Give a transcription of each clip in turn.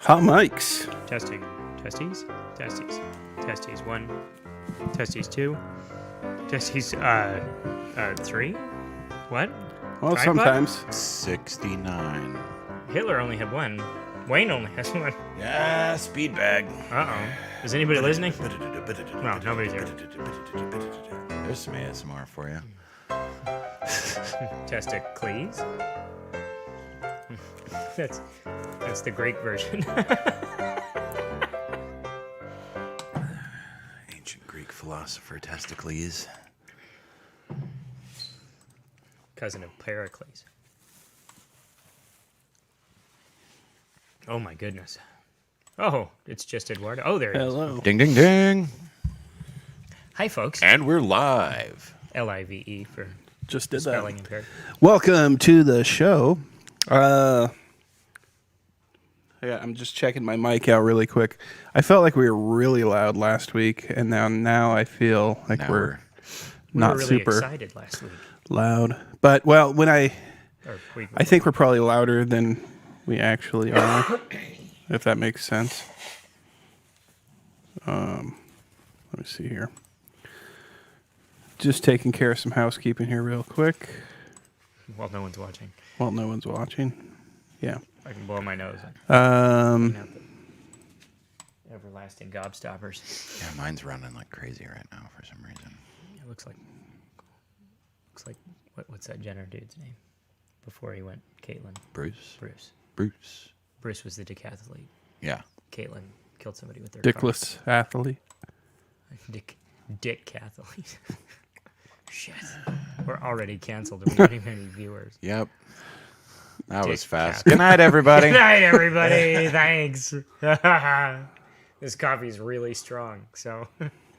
Hot mics. Testing. Testes. Testes. Testes 1. Testes 2. Testes 3. What? Well, Tripod? sometimes. 69. Hitler only had one. Wayne only has one. Yeah, speed bag. Uh-oh. Is anybody listening? No, nobody's here. There's some ASMR for you. Testicles. That's the Greek version. Ancient Greek philosopher Testicles. Cousin of Pericles. Oh my goodness. Oh, it's just Edwardo. Oh, there he is. Hello. Ding, ding, ding. Hi, folks. And we're live. Live for Just did spelling that. impaired. Welcome to the show. Yeah, I'm just checking my mic out really quick. I felt like we were really loud last week, and now I feel like Now we're We not were really super excited last week. loud. But well, when I Or think we're probably louder than we actually are, if that makes sense. Let me see here. Just taking care of some housekeeping here real quick. Well, no one's watching. Well, no one's watching. Yeah. I can blow my nose. Everlasting gobstoppers. Yeah, mine's running like crazy right now for some reason. It looks like what's that Jenner dude's name? Before he went, Caitlyn. Bruce? Bruce. Bruce. Bruce was the decathlete. Yeah. Caitlyn killed somebody with their Dickless athlete. car. Dick cathlete. Shit. We're already canceled. We're not even any viewers. Yep. That Dick was fast. cat. Good night, everybody. Good night, everybody. Thanks. This coffee's really strong, so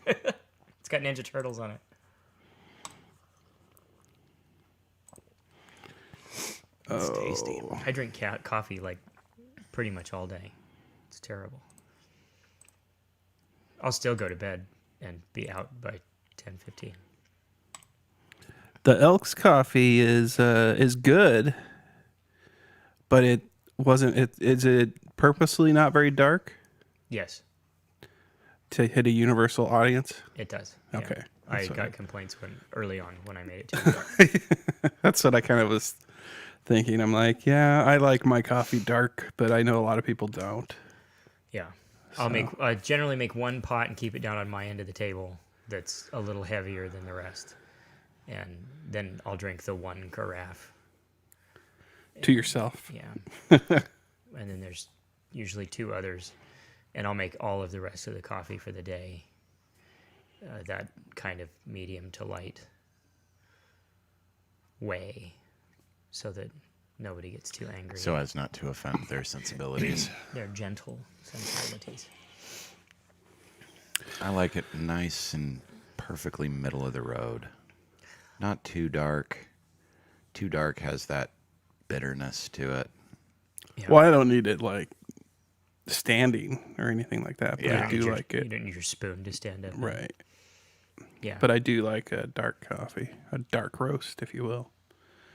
it's got Ninja Turtles on it. It's tasty. I drink coffee like pretty much all day. It's terrible. I'll still go to bed and be out by 10:15. The Elks coffee is good, but it wasn't. Is it purposely not very dark Yes, to hit a universal audience? it does. Okay, I that's got what complaints early on when I made it too dark. That's what I kind of was thinking. I'm like, yeah, I like my coffee dark, but I know a lot of people don't. Yeah, I'll generally make one pot and keep it down on my end of the table. That's a little heavier than the rest, and then I'll drink the one carafe. To yourself. Yeah. And then there's usually two others. And I'll make all of the rest of the coffee for the day. That kind of medium to light way. So that nobody gets too angry. So as not to offend their sensibilities. They're gentle sensibilities. I like it nice and perfectly middle of the road. Not too dark. Too dark has that bitterness to it. Yeah. Well, I don't need it like standing or anything like that, but Yeah. I do like You it. don't need your spoon to stand up. Right. Yeah. But I do like a dark coffee, a dark roast, if you will.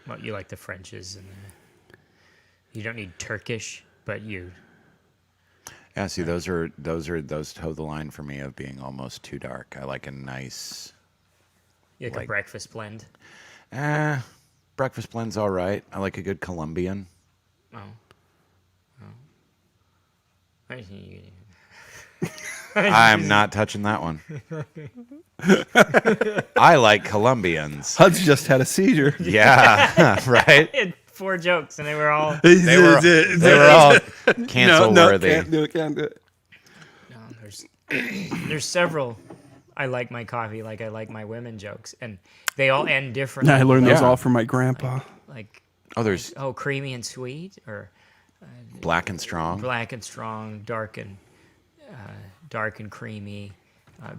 Well, you like the Frenches and you don't need Turkish, but you. Yeah, see, those toe the line for me of being almost too dark. I like a nice, You like a breakfast blend. breakfast blend's all right. I like a good Colombian. Oh. I'm not touching that one. I like Colombians. Hudds just had a seizure. Yeah, right? I had 4 jokes and they were all. They were all cancel worthy. Can't do it. No, there's several. I like my coffee like I like my women jokes, and they all end differently. I learned those Yeah. all from my grandpa. Like There's creamy and sweet, or black and strong. black and strong, dark and creamy.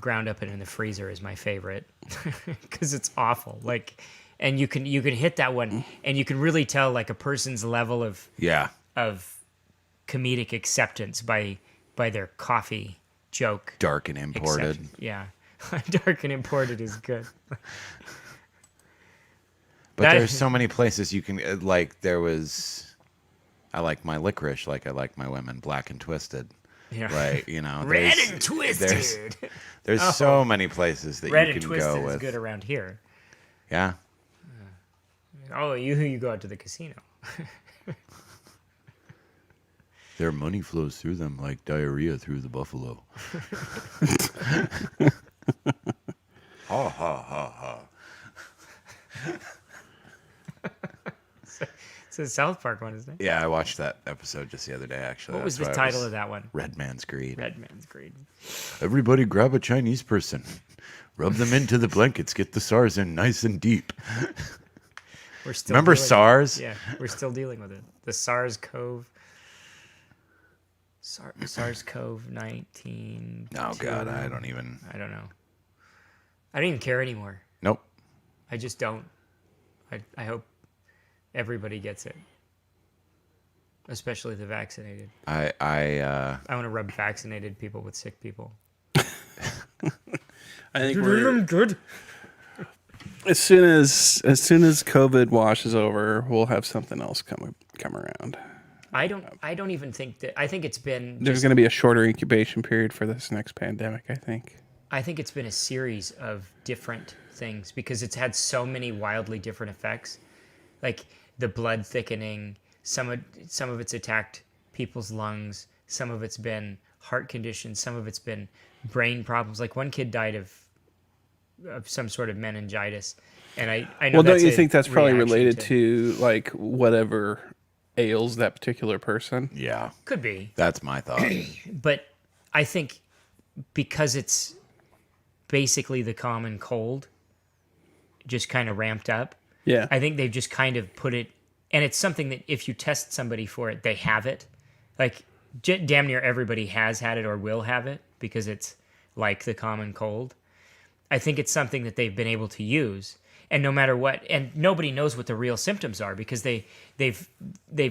Ground up and in the freezer is my favorite because it's awful. Like, and you can hit that one, and you can really tell like a person's level of Yeah. comedic acceptance by their coffee joke. Dark and imported. Acceptance. Yeah. Dark and imported is good. But there's so many places you can, like, there was, I like my licorice like I like my women, black and twisted. Yeah. Like, Red and twisted. There's so many places that Red you and can twisted go is with. good around here. Yeah. Oh, you go out to the casino. Their money flows through them like diarrhea through the buffalo. Ha ha ha ha. It's a South Park one, isn't it? Yeah, I watched that episode just the other day, actually. What was the title of that one? Red Man's Greed. Red Man's Greed. Everybody grab a Chinese person. Rub them into the blankets. Get the SARS in nice and deep. We're still Remember dealing- SARS? Yeah, we're still dealing with it. The SARS-CoV. SARS-CoV-19. Oh, God, I don't even... I don't know. I don't even care anymore. Nope. I just don't. I hope everybody gets it, especially the vaccinated. I want to rub vaccinated people with sick people. I think we're good. as soon as COVID washes over, we'll have something else come around. I don't even think that. I think it's been. There's going to be a shorter incubation period for this next pandemic, I think. I think it's been a series of different things because it's had so many wildly different effects, like the blood thickening. Some of it's attacked people's lungs. Some of it's been heart conditions. Some of it's been brain problems. Like one kid died of some sort of meningitis, and I know. Well, that's don't you a think that's probably reaction related to like whatever ails that particular person? yeah, Could be, that's my thought. but I think because it's basically the common cold, just kind of ramped up. Yeah. I think they've just kind of put it, and it's something that if you test somebody for it, they have it. Like damn near everybody has had it or will have it because it's like the common cold. I think it's something that they've been able to use, and no matter what, and nobody knows what the real symptoms are because they've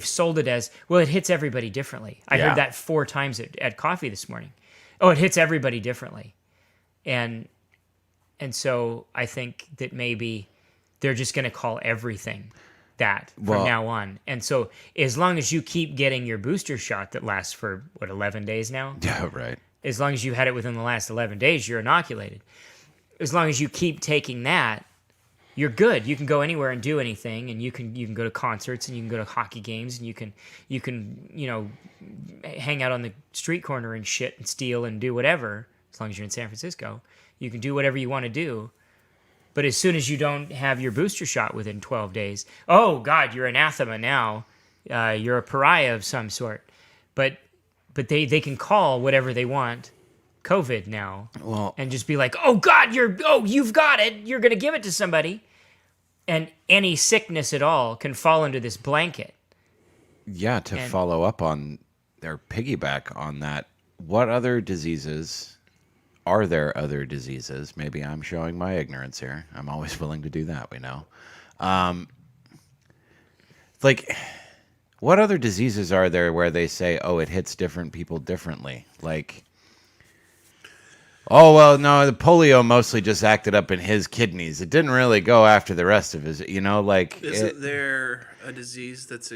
sold it as, well, it hits everybody differently. I Yeah. heard that 4 times at coffee this morning. Oh, it hits everybody differently, and so I think that maybe they're just going to call everything that from now on. And so as long as you keep getting your booster shot that lasts for 11 days now, Yeah, right. as long as you had it within the last 11 days, you're inoculated. As long as you keep taking that, you're good. You can go anywhere and do anything, and you can go to concerts, and you can go to hockey games, and you can hang out on the street corner and shit and steal and do whatever. As long as you're in San Francisco, you can do whatever you want to do. But as soon as you don't have your booster shot within 12 days, oh God, you're anathema now. You're a pariah of some sort. But they can call whatever they want COVID now, Well, and just be like, oh God, you've got it. You're going to give it to somebody. And any sickness at all can fall under this blanket. yeah, to follow up on their piggyback on that, what other diseases are there? Other diseases? Maybe I'm showing my ignorance here. I'm always willing to do that, we know. Like, what other diseases are there where they say, oh, it hits different people differently? Like, oh, well, no, the polio mostly just acted up in his kidneys. It didn't really go after the rest of his, like... Isn't there a disease that's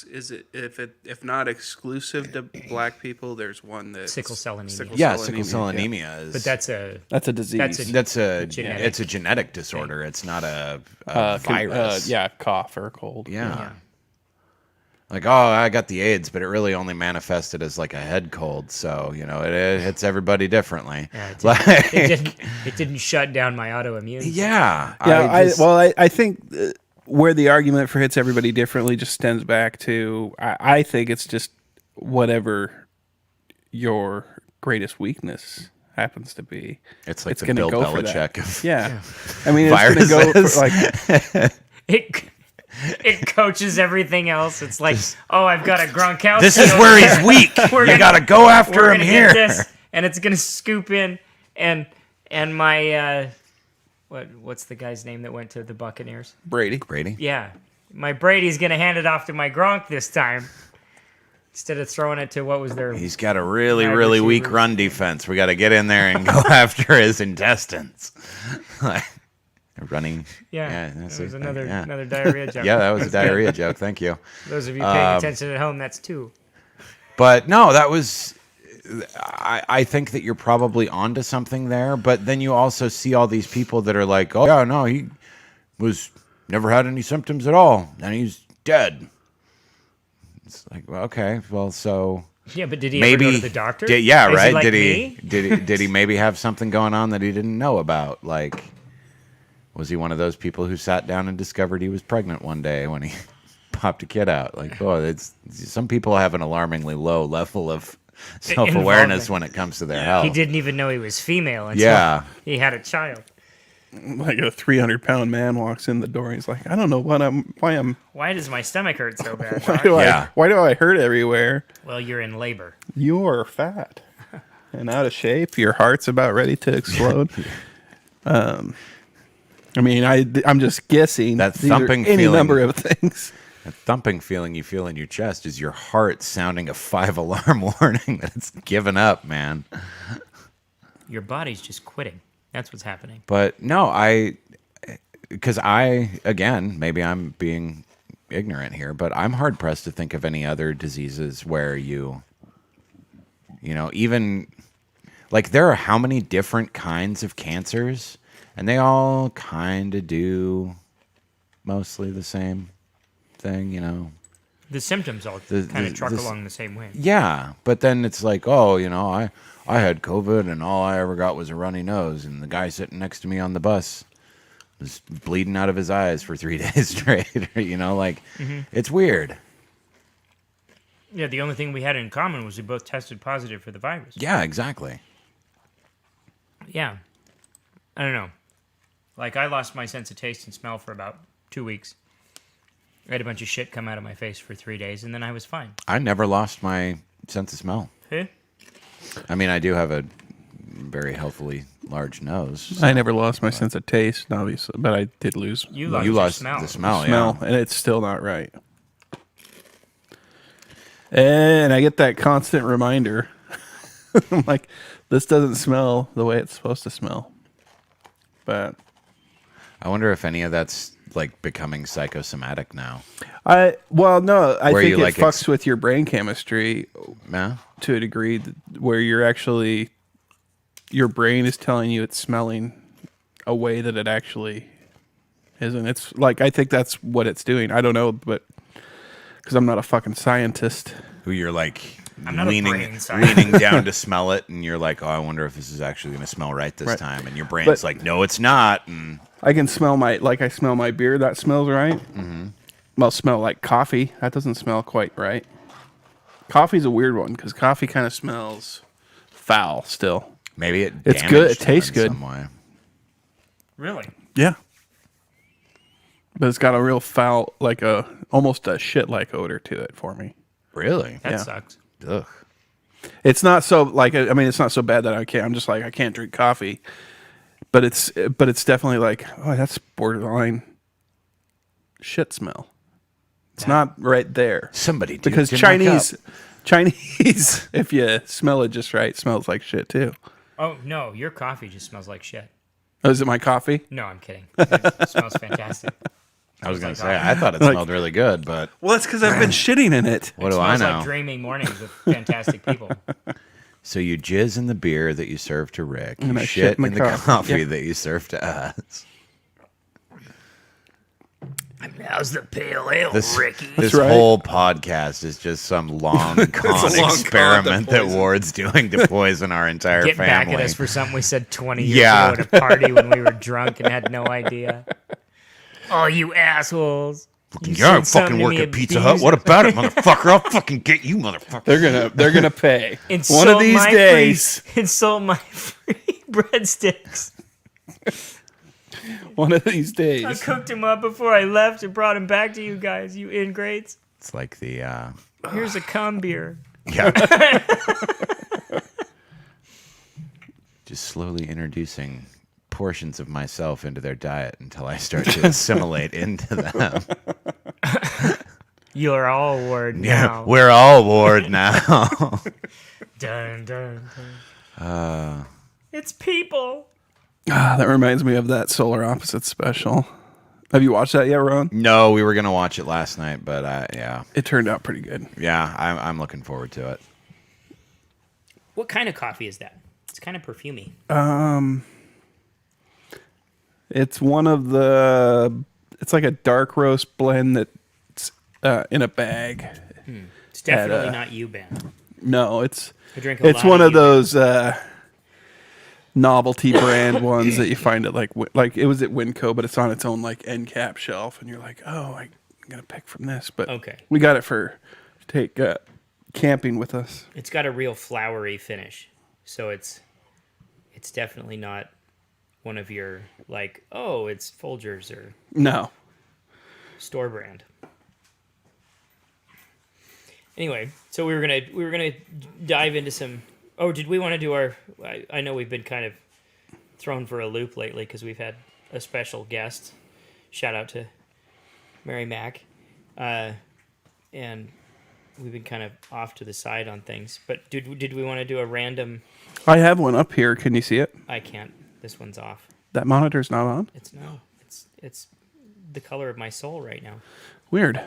if not exclusive to black people, there's one that's Sickle cell anemia. sickle cell anemia is... But that's a disease. That's It's a genetic disorder. It's not a virus. Cough or cold. Yeah. Like, oh, I got the AIDS, but it really only manifested as like a head cold. So, it hits everybody differently. Yeah, it didn't shut down my autoimmune. Yeah. I think where the argument for hits everybody differently just stems back to, I think it's just whatever your greatest weakness happens to be. It's like the gonna Bill go for that. Belichick of Yeah. I mean, it's going to go for like... It coaches everything else. It's like, oh, I've got a Gronkowski. This is where he's weak. You got to go after him here. And it's gonna scoop in, and my what's the guy's name that went to the Buccaneers? Brady. Yeah, my Brady's gonna hand it off to my Gronk this time instead of throwing it to what was their. He's got a really weak run defense. We got to get in there and go after his intestines. Running. Yeah, that see, was another yeah. another diarrhea joke. Yeah, that was a diarrhea joke. Thank you. Those of you paying attention at home, that's 2. But no, that was. I think that you're probably onto something there. But then you also see all these people that are like, oh yeah, no, he was never had any symptoms at all, and he's dead. It's like, well, okay, well, so. Yeah, but did he maybe ever go to the doctor? Did, yeah, Is right. He like did me? did he maybe have something going on that he didn't know about? Like, was he one of those people who sat down and discovered he was pregnant one day when he popped a kid out? Like, oh, it's some people have an alarmingly low level of self-awareness when it comes to their health. He didn't even know he was female until he had a child. Like a 300-pound man walks in the door. And he's like, I don't know Why does my stomach hurt so bad? why do I hurt everywhere? Well, you're in labor. You're fat and out of shape. Your heart's about ready to explode. I mean, I'm just guessing. That These are thumping any feeling, number of things. That thumping feeling you feel in your chest is your heart sounding a 5-alarm warning that it's given up, man. Your body's just quitting. That's what's happening. But no, because again, maybe I'm being ignorant here, but I'm hard pressed to think of any other diseases where you know, even like there are how many different kinds of cancers, and they all kind of do mostly the same thing, you know. The symptoms all kind of truck along the same way. Yeah, but then it's like, oh, you know, I had COVID and all I ever got was a runny nose, and the guy sitting next to me on the bus was bleeding out of his eyes for 3 days straight. You know, like it's weird. Yeah, the only thing we had in common was we both tested positive for the virus. Yeah, exactly. Yeah. I don't know. Like, I lost my sense of taste and smell for about 2 weeks. I had a bunch of shit come out of my face for 3 days, and then I was fine. I never lost my sense of smell. Huh? I mean, I do have a very healthily large nose. So. I never lost my sense of taste, obviously, but I did lose. You lost your the smell, and it's still not right. And I get that constant reminder. I'm like, this doesn't smell the way it's supposed to smell. But I wonder if any of that's like becoming psychosomatic now. No, I Where think you, it like, fucks with your brain chemistry Yeah. to a degree where you're actually, your brain is telling you it's smelling a way that it actually isn't. It's like, I think that's what it's doing. I don't know, but because I'm not a fucking scientist. Who you're like I'm not a brain leaning scientist. down to smell it, and you're like, oh, I wonder if this is actually going to smell right this time. And your brain's like, no, it's not. And I can smell I smell my beer. That smells right. Mm-hmm. Well, smell like coffee. That doesn't smell quite right. Coffee's a weird one because coffee kind of smells foul still. maybe It's good. It damaged tastes in good. some way. Really? Yeah. But it's got a real foul, like almost a shit-like odor to it for me. Really? That Yeah. sucks. Ugh. It's not so it's not so bad that I can't. I'm just like, I can't drink coffee. But it's definitely like, oh, that's borderline shit smell. It's not right there. Somebody Because Chinese, if you smell it just right, smells like shit too. Oh, no, your coffee just smells like shit. Oh, is it my coffee? No, I'm kidding. It smells fantastic. I was going to like say, coffee. I thought it smelled really good, but Well, that's because I've been shitting in it. what It do I smells know? like dreaming mornings with fantastic people. So you jizz in the beer that you serve to Rick. You And I shit shit in in the the coffee. coffee Yeah. that you serve to us. How's the pale ale, Ricky? This right. whole podcast is just some long con experiment that Ward's doing to poison our entire Get family. back at us for something we said 20 years Yeah. ago at a party when we were drunk and had no idea. Oh, you assholes. You Yeah, I said something fucking to work me at Pizza Hut. abusive. What about it, motherfucker? I'll fucking get you, motherfucker. They're gonna pay. Insult One of these my days. insult my free breadsticks. One of these I days. cooked him up before I left and brought him back to you guys, you ingrates. It's like the Here's a cum beer. yeah. Just slowly introducing portions of myself into their diet until I start to assimilate into them. You're all Ward Yeah, now. we're all Ward now. Dun, dun, dun. It's people. That reminds me of that Solar Opposites special. Have you watched that yet, Ron? No, we were gonna watch it last night, but yeah, It turned out pretty good. yeah, I'm looking forward to it. What kind of coffee is that? It's kind of perfumey. It's one of the. It's like a dark roast blend that's in a bag. It's definitely not you, Ben. No, it's I drink a it's lot one of of those novelty brand ones that you find at like it was at Winco, but it's on its own like end cap shelf, and you're like, oh, I'm gonna pick from this. But Okay. we got it to take camping with us. It's got a real flowery finish, so it's definitely not one of your like, oh, it's Folgers or No, store brand. Anyway, so we were gonna dive into some. Oh, did we want to do our? I know we've been kind of thrown for a loop lately because we've had a special guest. Shout out to Mary Mack, and we've been kind of off to the side on things. But did we want to do a random? I have one up here. Can you see it? I can't. This one's off. That monitor's not on. It's the color of my soul right now. Weird.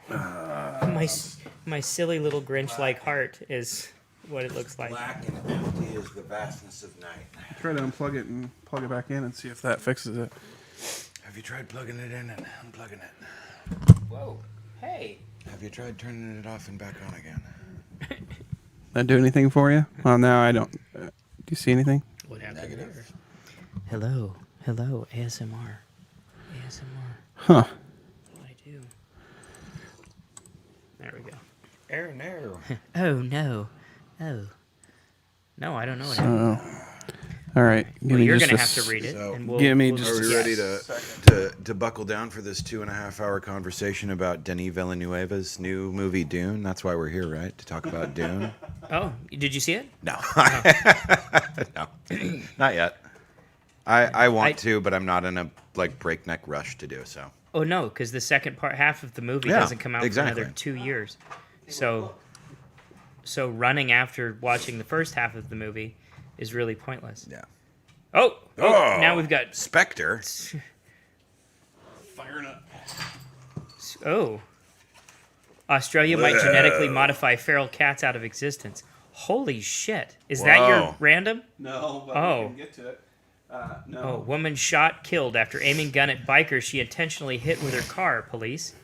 My silly little Grinch-like heart is what it looks like. Black and empty is the vastness of night. Try to unplug it and plug it back in and see if that fixes it. Have you tried plugging it in and unplugging it? Whoa! Hey. Have you tried turning it off and back on again? That do anything for you? Well, now I don't. Do you see anything? What happened Negative. there? Hello, ASMR. Huh. What do I do? There we go. Oh no. Oh no. Oh. No, I don't know what happened. All right. Well, you're gonna have to read it, so and we'll. give me we'll just Are we Yes. ready to buckle down for this 2.5-hour conversation about Denis Villeneuve's new movie Dune? That's why we're here, right? To talk about Dune? Oh, did you see it? No. No. Not yet. I want to, but I'm not in a breakneck rush to do so. Oh no, because the second half of the movie Yeah, doesn't come out exactly. for another 2 years. So running after watching the first half of the movie is really pointless. Yeah. Oh, now we've got Spectre. Firing up. Australia might genetically modify feral cats out of existence. Holy shit. Is that your Whoa. random? No, but Oh. we can get to it. No. Oh, woman shot, killed after aiming gun at bikers she intentionally hit with her car, police.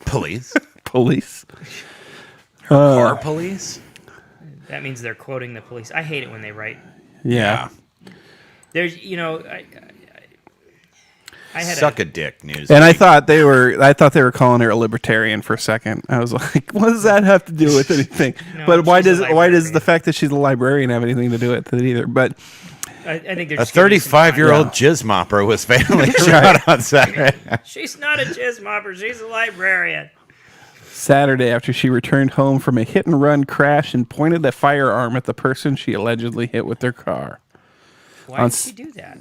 Police. Police. Car police? That means they're quoting the police. I hate it when they write. Yeah. There's, I had Suck a dick, news. And I thought they were calling her a libertarian for a second. I was like, what does that have to do with anything? No, but why she's a does librarian. the fact that she's a librarian have anything to do with it either? But I think they're A just giving you some 35-year-old context. jizz mopper was fatally shot on Saturday. She's not a jizz mopper. She's a librarian. Saturday, after she returned home from a hit and run crash and pointed a firearm at the person she allegedly hit with their car. Why did she do that?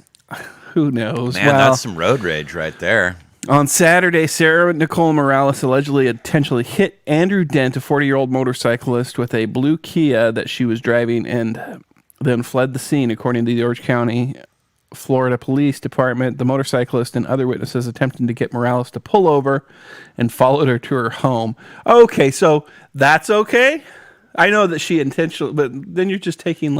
Who knows? Man, Well, that's some road rage right there. on Saturday, Sarah Nicole Morales allegedly intentionally hit Andrew Dent, a 40-year-old motorcyclist, with a blue Kia that she was driving, and then fled the scene, according to the Orange County, Florida Police Department. The motorcyclist and other witnesses attempting to get Morales to pull over and followed her to her home. Okay, so that's okay? I know that she intentionally, but then you're just taking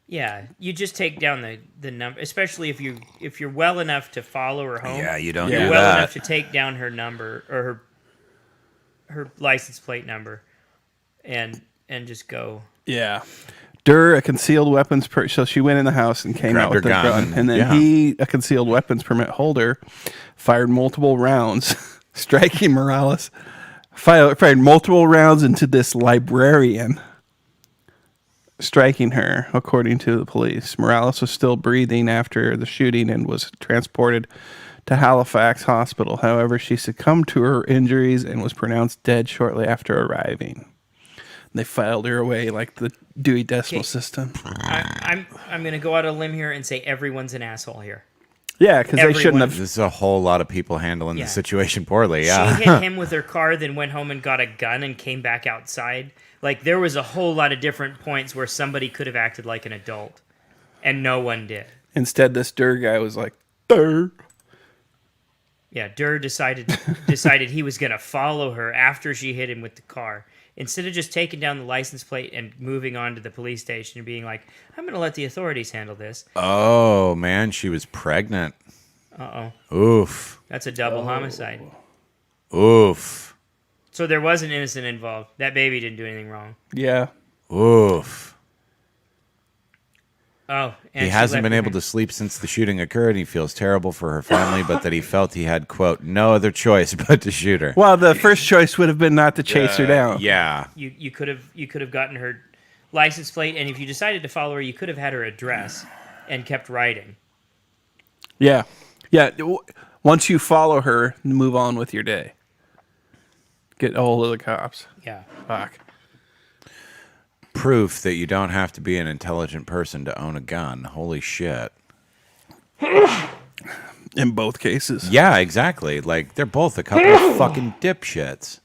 Yeah, you just take down the number, especially if you're well enough to follow her home. Yeah, you don't Yeah. do You're well that. enough to take down her number or her license plate number, and just go. Yeah. Durr, a concealed weapons so she went in the house and came Grabbed out with her the gun. gun, And then yeah. he, a concealed weapons permit holder, fired multiple rounds, striking Morales. Fired multiple rounds into this librarian, striking her, according to the police. Morales was still breathing after the shooting and was transported to Halifax Hospital. However, she succumbed to her injuries and was pronounced dead shortly after arriving. They filed her away like the Dewey Decimal Okay. System. I'm gonna go out on a limb here and say everyone's an asshole here. Yeah, because they shouldn't Everyone- have. This is a whole lot of people handling Yeah. the situation poorly. Yeah. She hit him with her car, then went home and got a gun and came back outside. Like there was a whole lot of different points where somebody could have acted like an adult, And no one did. Instead, this Durr guy was like, Durr. Yeah, Durr decided he was going to follow her after she hit him with the car. Instead of just taking down the license plate and moving on to the police station and being like, I'm going to let the authorities handle this. Oh, man, she was pregnant. Uh-oh. Oof. That's a double homicide. Oof. So there was an innocent involved. That baby didn't do anything wrong. Yeah. Oof. Oh, and he hasn't been able to sleep since the shooting occurred, and he feels terrible for her family, but that he felt he had, quote, no other choice but to shoot her. Well, the first choice would have been not to chase her down. Yeah. You could have gotten her license plate, and if you decided to follow her, you could have had her address and kept riding. Yeah. Yeah. Once you follow her, move on with your day. Get a hold of the cops. Yeah. Fuck. Proof that you don't have to be an intelligent person to own a gun. Holy shit. In both cases. Yeah, exactly. Like, they're both a couple of fucking dipshits.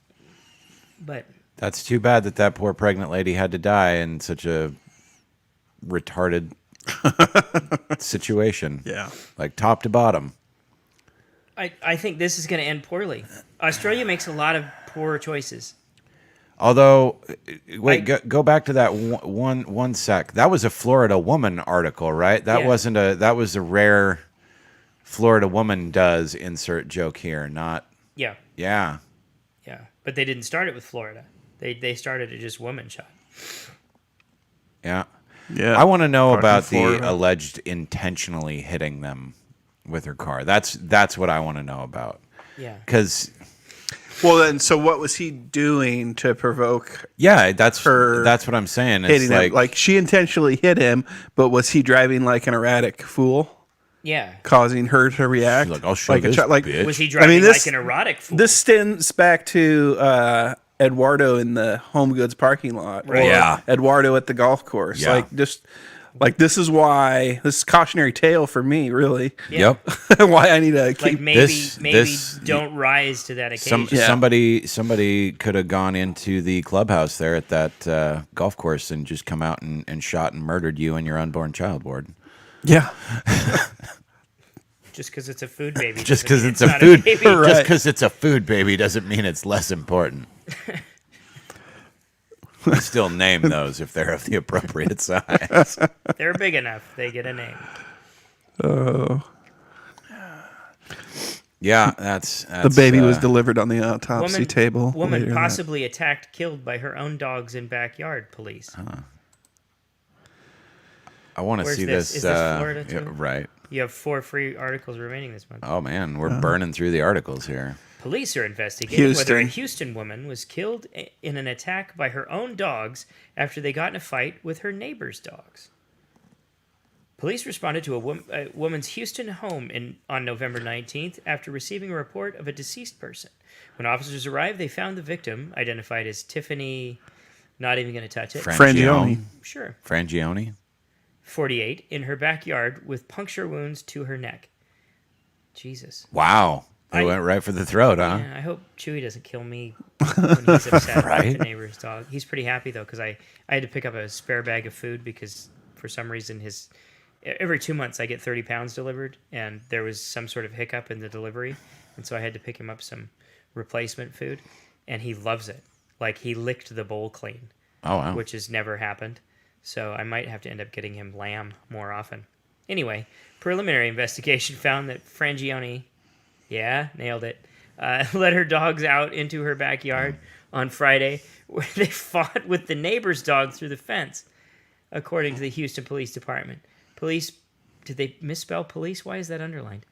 But That's too bad that poor pregnant lady had to die in such a retarded situation. Yeah. Like, top to bottom. I think this is going to end poorly. Australia makes a lot of poor choices. Although, wait, go back to that one sec. That was a Florida woman article, right? That Yeah. wasn't a. That was a rare Florida woman does insert joke here. Not. Yeah. Yeah. Yeah. But they didn't start it with Florida. They started it just woman shot. Yeah. Yeah. I want to know Fucking about Florida. the alleged intentionally hitting them with her car. That's what I want to know about. Yeah. Because Well, then, so what was he doing to provoke yeah, that's her what I'm saying. It's hitting him? Like, she intentionally hit him, but was he driving like an erratic fool, Yeah. causing her to react? She's like, "I'll show like this bitch." Was he driving this- like an erotic fool? This stems back to Edwardo in the Home Goods parking lot. Right. Or Yeah. Eduardo at the golf course. Yeah. Like this is why this is cautionary tale for me, really. Yeah. Yep. Why I need to keep. Like maybe this- don't rise to that occasion. Yeah. Somebody could have gone into the clubhouse there at that golf course and just come out and shot and murdered you and your unborn child, Ward. Yeah. Just because it's a food baby. Just doesn't because mean it's a not food, baby. Right. just because it's a food baby doesn't mean it's less important. We still name those if they're of the appropriate size. They're big enough. They get a name. Yeah, that's The baby was uh, delivered on the autopsy table. Woman later that- possibly attacked, killed by her own dogs in backyard. Police. I want to Where's see this? this. Is this Florida, yeah, too? right. You have 4 free articles remaining this month. Oh man, we're burning through the articles here. Police are investigating whether a Houston. Houston woman was killed in an attack by her own dogs after they got in a fight with her neighbor's dogs. Police responded to a woman's Houston home on November 19th after receiving a report of a deceased person. When officers arrived, they found the victim, identified as Tiffany, not even going to touch it, Frangione. sure, Frangione. 48, in her backyard with puncture wounds to her neck. Jesus. Wow, they I- went right for the throat, huh? Yeah, I hope Chewy doesn't kill me when he's upset Right? with the neighbor's dog. He's pretty happy though, because I had to pick up a spare bag of food because for some reason every 2 months I get 30 pounds delivered, and there was some sort of hiccup in the delivery, and so I had to pick him up some replacement food, and he loves it. Like, he licked the bowl clean, Oh wow. which has never happened. So I might have to end up getting him lamb more often. Anyway, preliminary investigation found that Frangione, yeah, nailed it, let her dogs out into her backyard on Friday, where they fought with the neighbor's dog through the fence, according to the Houston Police Department. Police, did they misspell police? Why is that underlined?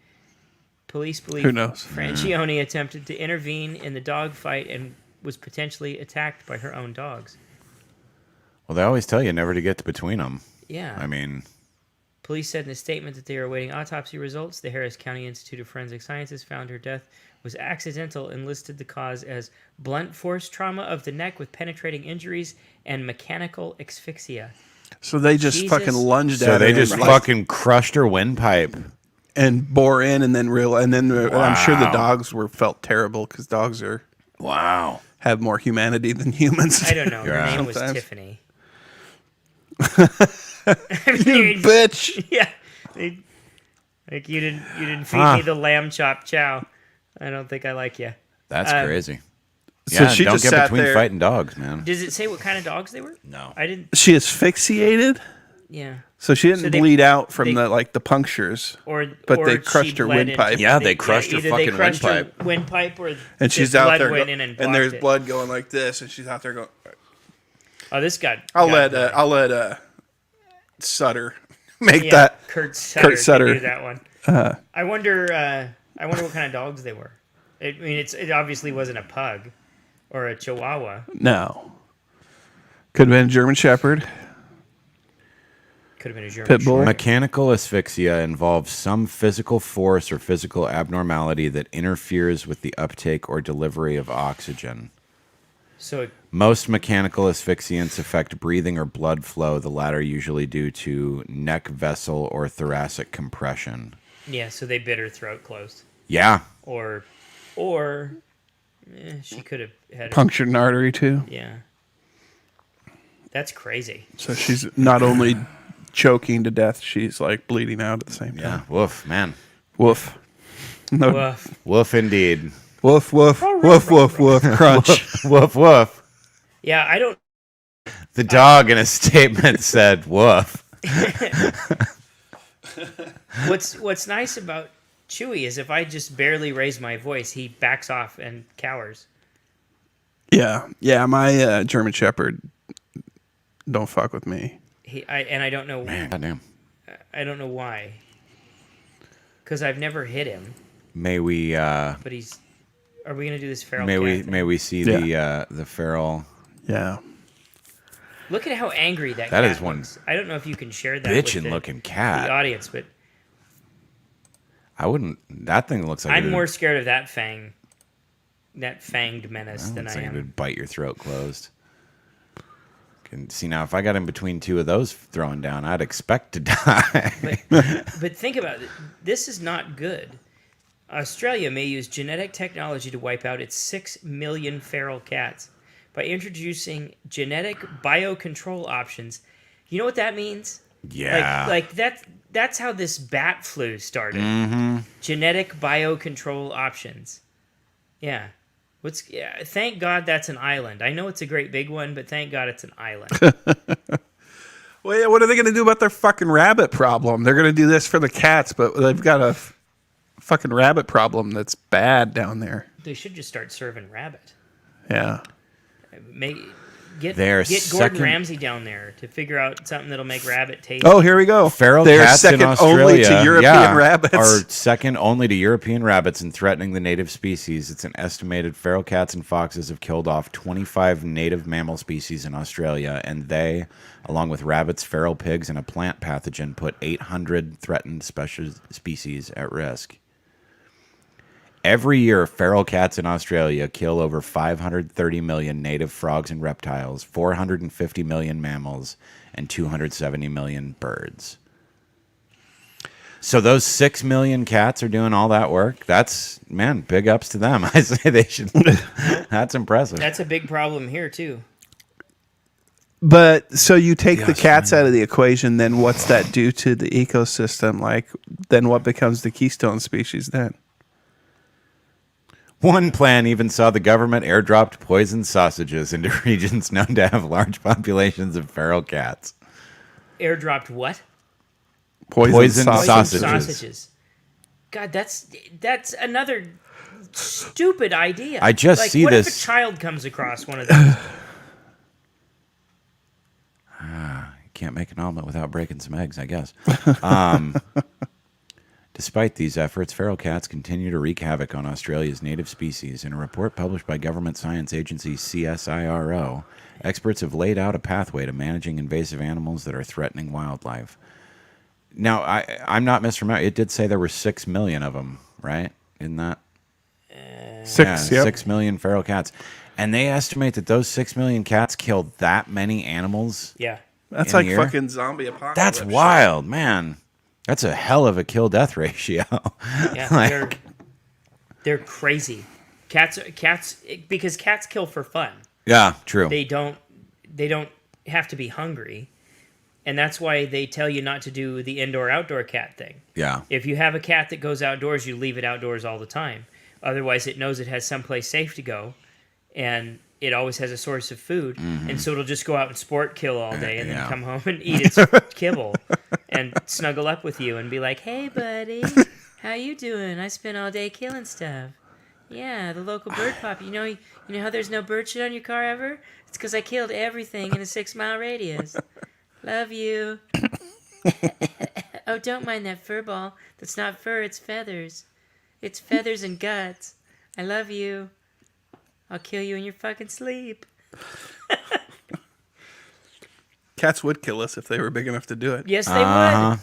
Police believe Who knows? Frangione attempted to intervene in the dog fight and was potentially attacked by her own dogs. Well, they always tell you never to get between them. Yeah. I mean, Police said in a statement that they are awaiting autopsy results. The Harris County Institute of Forensic Sciences found her death was accidental and listed the cause as blunt force trauma of the neck with penetrating injuries and mechanical asphyxia. So they just Jesus. fucking lunged so at they her just and, fucking crushed her windpipe. and bore in, and then I'm sure the Wow. dogs felt terrible because dogs Wow. have more humanity than humans. I don't know. Her Yeah. name was Sometimes. Tiffany. You bitch. Yeah. Like you didn't feed me the lamb chop chow. I don't think I like you. That's crazy. So Yeah, she don't just get sat between there. fighting dogs, man. Does it say what kind of dogs they were? No. I didn't. She asphyxiated, Yeah. so she didn't So they- bleed out from they- the punctures. Or they she crushed her bled windpipe. into- Yeah, they crushed her either fucking they crushed windpipe. her windpipe, or And she's the out blood there, went in and blocked there's it. blood going like this, and she's out there going. Oh, this got. I'll got let Sutter make yeah, that. Kurt Sutter. Kurt Sutter. Could do that one. I wonder. I wonder what kind of dogs they were. I mean, it obviously wasn't a pug or a Chihuahua. No, could have been a German Shepherd. Could have been a German Pit bull. Shepherd. Mechanical asphyxia involves some physical force or physical abnormality that interferes with the uptake or delivery of oxygen. So Most mechanical asphyxiants affect breathing or blood flow, the latter usually due to neck vessel or thoracic compression. yeah, so they bit her throat closed, Yeah. or she could have had. Punctured an artery too. Yeah, that's crazy. So she's not only choking to death, she's like bleeding out at the same Yeah. time. Woof, man. Woof. No. Woof. Woof indeed. Woof, woof, woof, woof, woof, crunch. Woof, woof. Yeah, I don't. The dog in a statement said woof. What's nice about Chewy is if I just barely raise my voice, he backs off and cowers. Yeah, my German Shepherd don't fuck with me. I don't know. Man, goddamn. I don't know why. Because I've never hit him, May we but he's. Are we gonna do this feral? may cat we thing? may we see the feral Yeah. Look at how angry that That cat is one looks. I don't know if you can share that with bitchin' looking cat. the audience, but I wouldn't. That thing looks like I'm more scared of that fanged menace than Looks I like it am. would bite your throat closed. Can see now if I got in between two of those throwing down, I'd expect to die. But think about it. This is not good. Australia may use genetic technology to wipe out its 6 million feral cats by introducing genetic biocontrol options. You know what that means? Yeah. Like that's how this bat flu started. Mm-hmm. Genetic biocontrol options. Yeah. Thank God that's an island. I know it's a great big one, but thank God it's an island. Well, yeah, what are they going to do about their fucking rabbit problem? They're going to do this for the cats, but they've got a fucking rabbit problem that's bad down there. They should just start serving rabbit. Yeah. Get They're Gordon second- Ramsay down there to figure out something that'll make rabbit taste. Oh, here we go. Feral They're cats second in Australia only to European rabbits. are second only to European rabbits in threatening the native species. It's an estimated feral cats and foxes have killed off 25 native mammal species in Australia, and they, along with rabbits, feral pigs, and a plant pathogen, put 800 threatened species at risk. Every year, feral cats in Australia kill over 530 million native frogs and reptiles, 450 million mammals, and 270 million birds. So those 6 million cats are doing all that work. That's, man, big ups to them. I say they should. That's impressive. That's a big problem here too. But so you take the cats out of the equation, then what's that do to the ecosystem? Like, then what becomes the keystone species then? One plan even saw the government airdropped poisoned sausages into regions known to have large populations of feral cats. Airdropped what? Poisoned sausage. sausages. God, that's another stupid idea. I just see what this- if a child comes across one of those? Can't make an omelet without breaking some eggs, I guess. Despite these efforts, feral cats continue to wreak havoc on Australia's native species. In a report published by government science agency CSIRO, experts have laid out a pathway to managing invasive animals that are threatening wildlife. Now, I'm not misremembering. It did say there were 6 million of them, right? In that? 6, yep. 6 million feral cats. And they estimate that those 6 million cats killed that many animals. Yeah. That's in like a year? fucking zombie apocalypse. That's wild, man. That's a hell of a kill-death ratio. Yeah, Like- they're crazy. Cats because cats kill for fun. Yeah, true. They don't have to be hungry. And that's why they tell you not to do the indoor-outdoor cat thing. Yeah. If you have a cat that goes outdoors, you leave it outdoors all the time. Otherwise, it knows it has someplace safe to go, and it always has a source of food. Mm-hmm. And so it'll just go out and sport kill all day and Yeah. then come home and eat its kibble and snuggle up with you and be like, "Hey, buddy, how you doing? I spent all day killing stuff. Yeah, the local bird pop. You know how there's no bird shit on your car ever? It's because I killed everything in a 6-mile radius. Love you." Oh, don't mind that fur ball. That's not fur, it's feathers. It's feathers and guts. I love you. I'll kill you in your fucking sleep. Cats would kill us if they were big enough to do it. Yes, they would.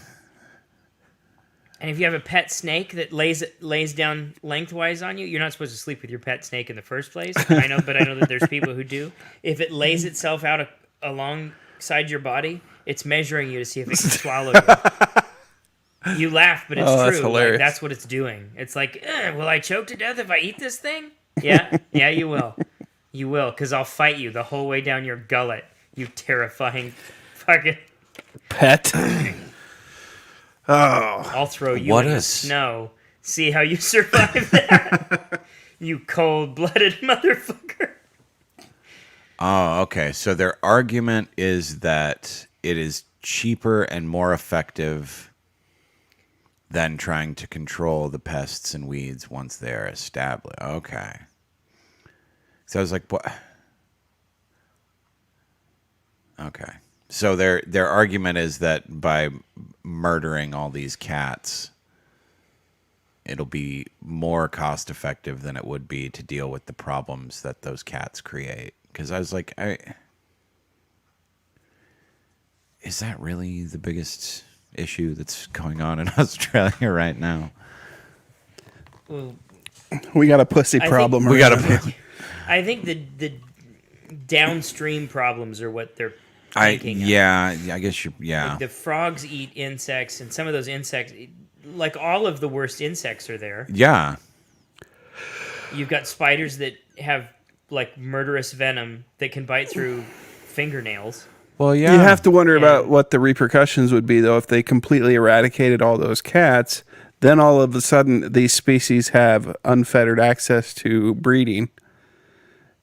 And if you have a pet snake that lays down lengthwise on you, you're not supposed to sleep with your pet snake in the first place. I know that there's people who do. If it lays itself out alongside your body, it's measuring you to see if it can swallow you. You laugh, but it's true. That's hilarious. That's what it's doing. It's like, will I choke to death if I eat this thing? Yeah, you will. You will, because I'll fight you the whole way down your gullet, you terrifying fucking... Pet. I'll throw you in the snow. See how you survive that. You cold-blooded motherfucker. Oh, okay. So their argument is that it is cheaper and more effective than trying to control the pests and weeds once they're established. Okay. So I was like, what? Okay. So their argument is that by murdering all these cats, it'll be more cost effective than it would be to deal with the problems that those cats create. Because I was like, is that really the biggest issue that's going on in Australia right now? Well, We got a pussy problem. We got I think the downstream problems are what they're thinking of. I guess Like the frogs eat insects, and some of those insects, like all of the worst insects are there. Yeah. You've got spiders that have like murderous venom that can bite through fingernails. Well, yeah. You have to wonder about And- what the repercussions would be, though, if they completely eradicated all those cats. Then all of a sudden, these species have unfettered access to breeding,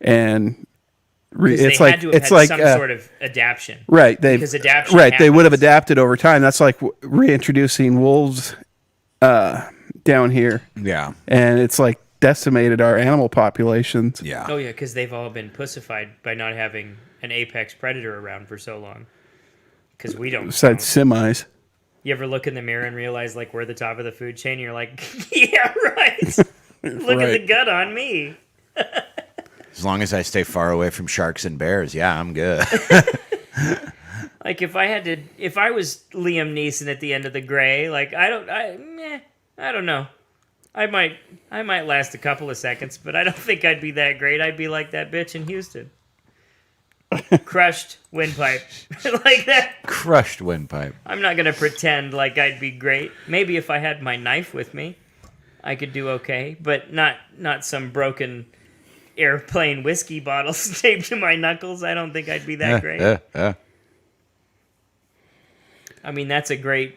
and it's they like had to have it's had like some sort of adaptation. right. They because adaptation right. They would have happens. adapted over time. That's like reintroducing wolves down here, Yeah. and it's like decimated our animal populations. Yeah. Oh yeah, because they've all been pussified by not having an apex predator around for so long. Because we don't. Besides semis. You ever look in the mirror and realize like we're the top of the food chain? And you're like, yeah, right. Look at the gut on me. As long as I stay far away from sharks and bears, yeah, I'm good. Like if I was Liam Neeson at the end of The Gray, like I don't know. I might last a couple of seconds, but I don't think I'd be that great. I'd be like that bitch in Houston. Crushed windpipe. Like that. Crushed windpipe. I'm not going to pretend like I'd be great. Maybe if I had my knife with me, I could do okay, but not some broken airplane whiskey bottles taped to my knuckles. I don't think I'd be that great. I mean, that's a great,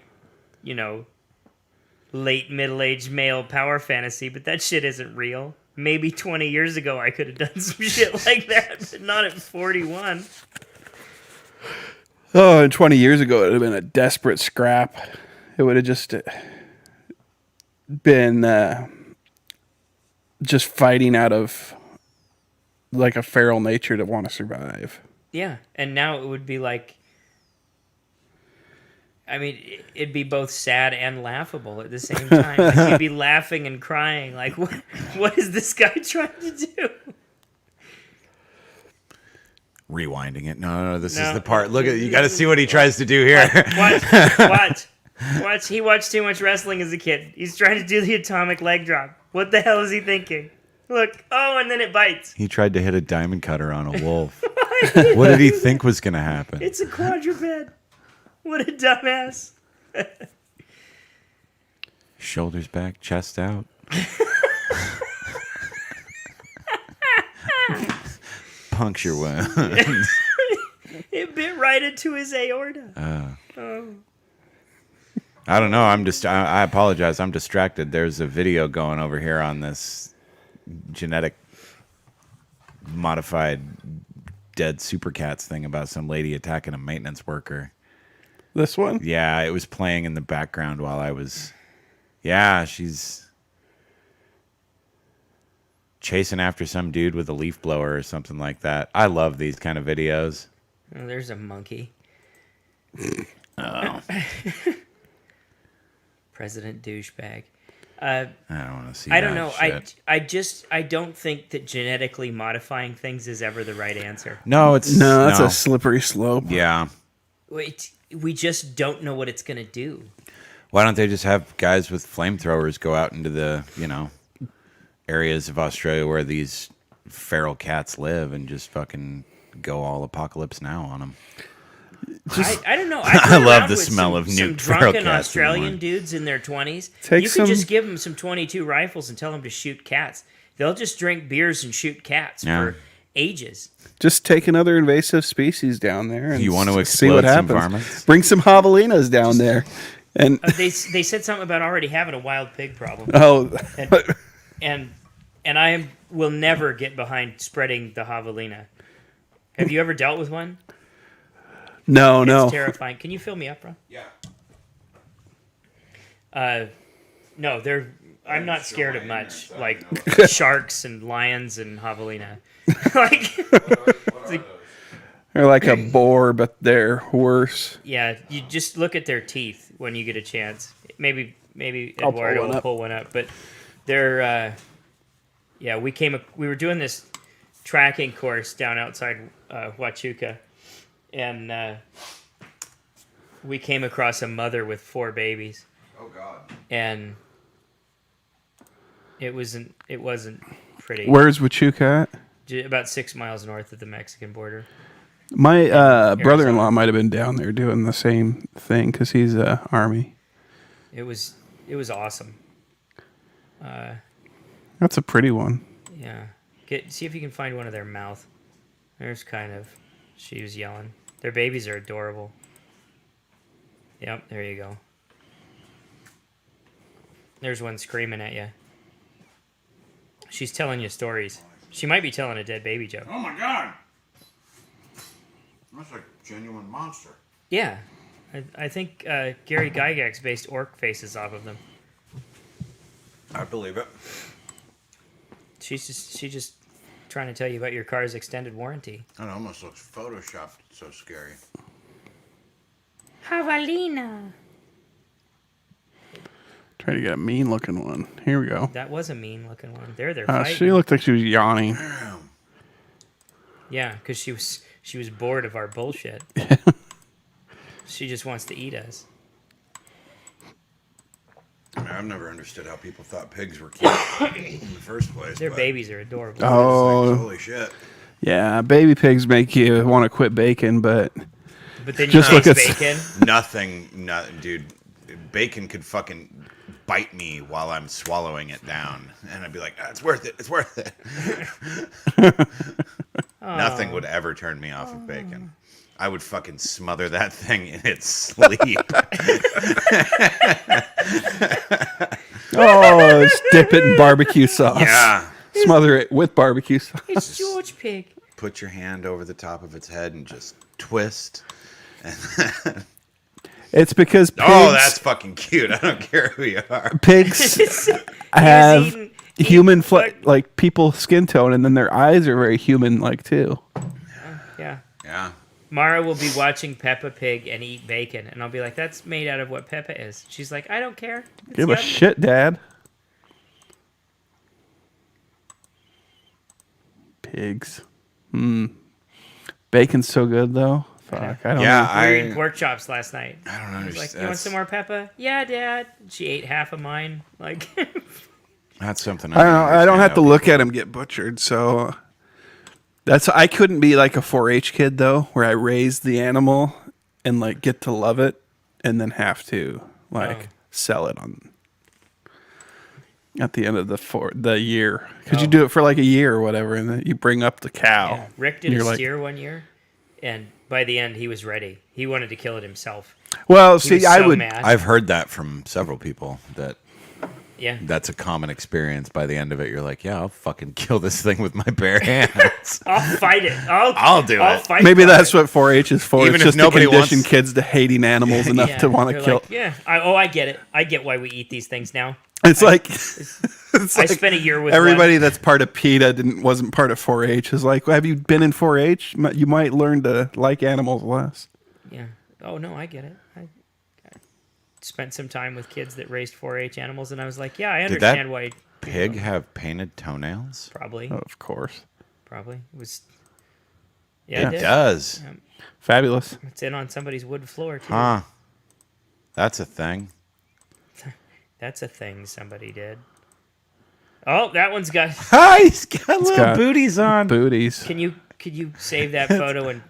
late middle-aged male power fantasy, but that shit isn't real. Maybe 20 years ago I could have done some shit like that, but not at 41. Oh, and 20 years ago, it would have been a desperate scrap. It would have just been just fighting out of like a feral nature to want to survive. Yeah, and now it would be like, I mean, it'd be both sad and laughable at the same time. Like you'd be laughing and crying. Like, what is this guy trying to do? Rewinding it. No, this is the part. Look at you. Got to see what he tries to do here. Watch. He watched too much wrestling as a kid. He's trying to do the atomic leg drop. What the hell is he thinking? Look. Oh, and then it bites. He tried to hit a diamond cutter on a wolf. What did he think was going to happen? It's a quadruped. What a dumbass. Shoulders back, chest out. Puncture wound. It bit right into his aorta. I don't know. I apologize. I'm distracted. There's a video going over here on this genetic modified dead super cats thing about some lady attacking a maintenance worker. This one? Yeah, it was playing in the background while I was. Yeah, she's chasing after some dude with a leaf blower or something like that. I love these kind of videos. Oh, there's a monkey. Oh. President douchebag. I don't want to see I don't know. shit. I don't think that genetically modifying things is ever the right answer. No, it's That's a slippery slope. Yeah. We just don't know what it's going to do. Why don't they just have guys with flamethrowers go out into the, areas of Australia where these feral cats live and just fucking go all apocalypse now on them? I don't know. I love the smell of some nuked feral drunken cats in the Australian morning. dudes in their 20s. Take You some- can just give them some 22 rifles and tell them to shoot cats. They'll just drink beers and shoot cats Yeah. for ages. Just take another invasive species down there and You want to see what explode some happens. varmints? Bring some javelinas down there. And They said something about already having a wild pig problem. And I will never get behind spreading the javelina. Have you ever dealt with one? no. It's terrifying. Can you fill me up, bro? Yeah. No, I'm not scared of much. Like sharks and lions and javelina. They're like a boar, but they're worse. Yeah, you just look at their teeth when you get a chance. Maybe I'll pull Edwardo one will up. pull one up, but they're we were doing this tracking course down outside Huachuca, and we came across a mother with 4 babies, Oh God. and it wasn't pretty. Where's Huachuca at? About 6 miles north of the Mexican border. My brother-in-law might have been down there doing the same thing because he's Army. It was awesome. That's a pretty one. Yeah. See if you can find one of their mouth. She was yelling. Their babies are adorable. Yep, there you go. There's one screaming at you. She's telling you stories. She might be telling a dead baby joke. Oh my God. That's a genuine monster. Yeah. I think Gary Gygax based orc faces off of them. I believe it. She's just trying to tell you about your car's extended warranty. It almost looks photoshopped. It's so scary. Javelina. Trying to get a mean-looking one. Here we go. That was a mean looking one. They're fighting. She looked like she was yawning. Yeah, because she was bored of our bullshit. She just wants to eat us. I've never understood how people thought pigs were cute in the first place. Their babies are adorable. Oh, Holy shit. yeah. Baby pigs make you want to quit bacon, but But then you Just look taste at- bacon. Dude, bacon could fucking bite me while I'm swallowing it down. And I'd be like, it's worth it. It's worth it. Nothing would ever turn me off of bacon. I would fucking smother that thing in its sleep. just dip it in barbecue sauce. Yeah. Smother it with barbecue sauce. It's George Pig. Put your hand over the top of its head and just twist. It's because pigs, Oh, that's fucking cute. I don't care who you are. pigs have eating human fuck- like people skin tone, and then their eyes are very human-like too. Yeah. Yeah. Mara will be watching Peppa Pig and eat bacon, and I'll be like, "That's made out of what Peppa is." She's like, "I don't care." It's Give a yummy." shit, Dad. Pigs. Bacon's so good though. Fuck, I don't Yeah, know. We were eating pork chops last night. I don't I was understand. like, "You want some more Peppa?" "Yeah, Dad." She ate half of mine. Like, That's something I don't know. I don't have to understand look at him get butchered, so I couldn't be like a 4-H kid though, where I raise the animal and like get to love it, and then have to like sell it on at the end of the year, because you do it for like a year or whatever, and then you bring up the cow. yeah. Rick did And a you're like, steer one year, and by the end, he was ready. He wanted to kill it himself. Well, He see, was I so would. mad. I've heard that from several people that Yeah. that's a common experience. By the end of it, you're like, yeah, I'll fucking kill this thing with my bare hands. I'll fight it. I'll do it. Fight Maybe for that's it. what 4-H is for. Even it's if just to nobody condition wants- kids to hating animals enough Yeah, to want to they're kill. like, yeah. I get it. I get why we eat these things now. It's like I spent a year with everybody that's part of PETA wasn't part of 4-H. Is like, have you been in 4-H? You might learn to like animals less. Yeah. Oh no, I get it. I spent some time with kids that raised 4-H animals, and I was like, yeah, I Did that understand why. pig have painted toenails? Probably. Of course, Probably it was. Yeah. Yeah, It it did. does. fabulous. It's in on somebody's wood floor too. Huh. That's a thing. That's a thing somebody did. Oh, that one's got. Hi, he's got little got booties on. Booties. Could you save that photo and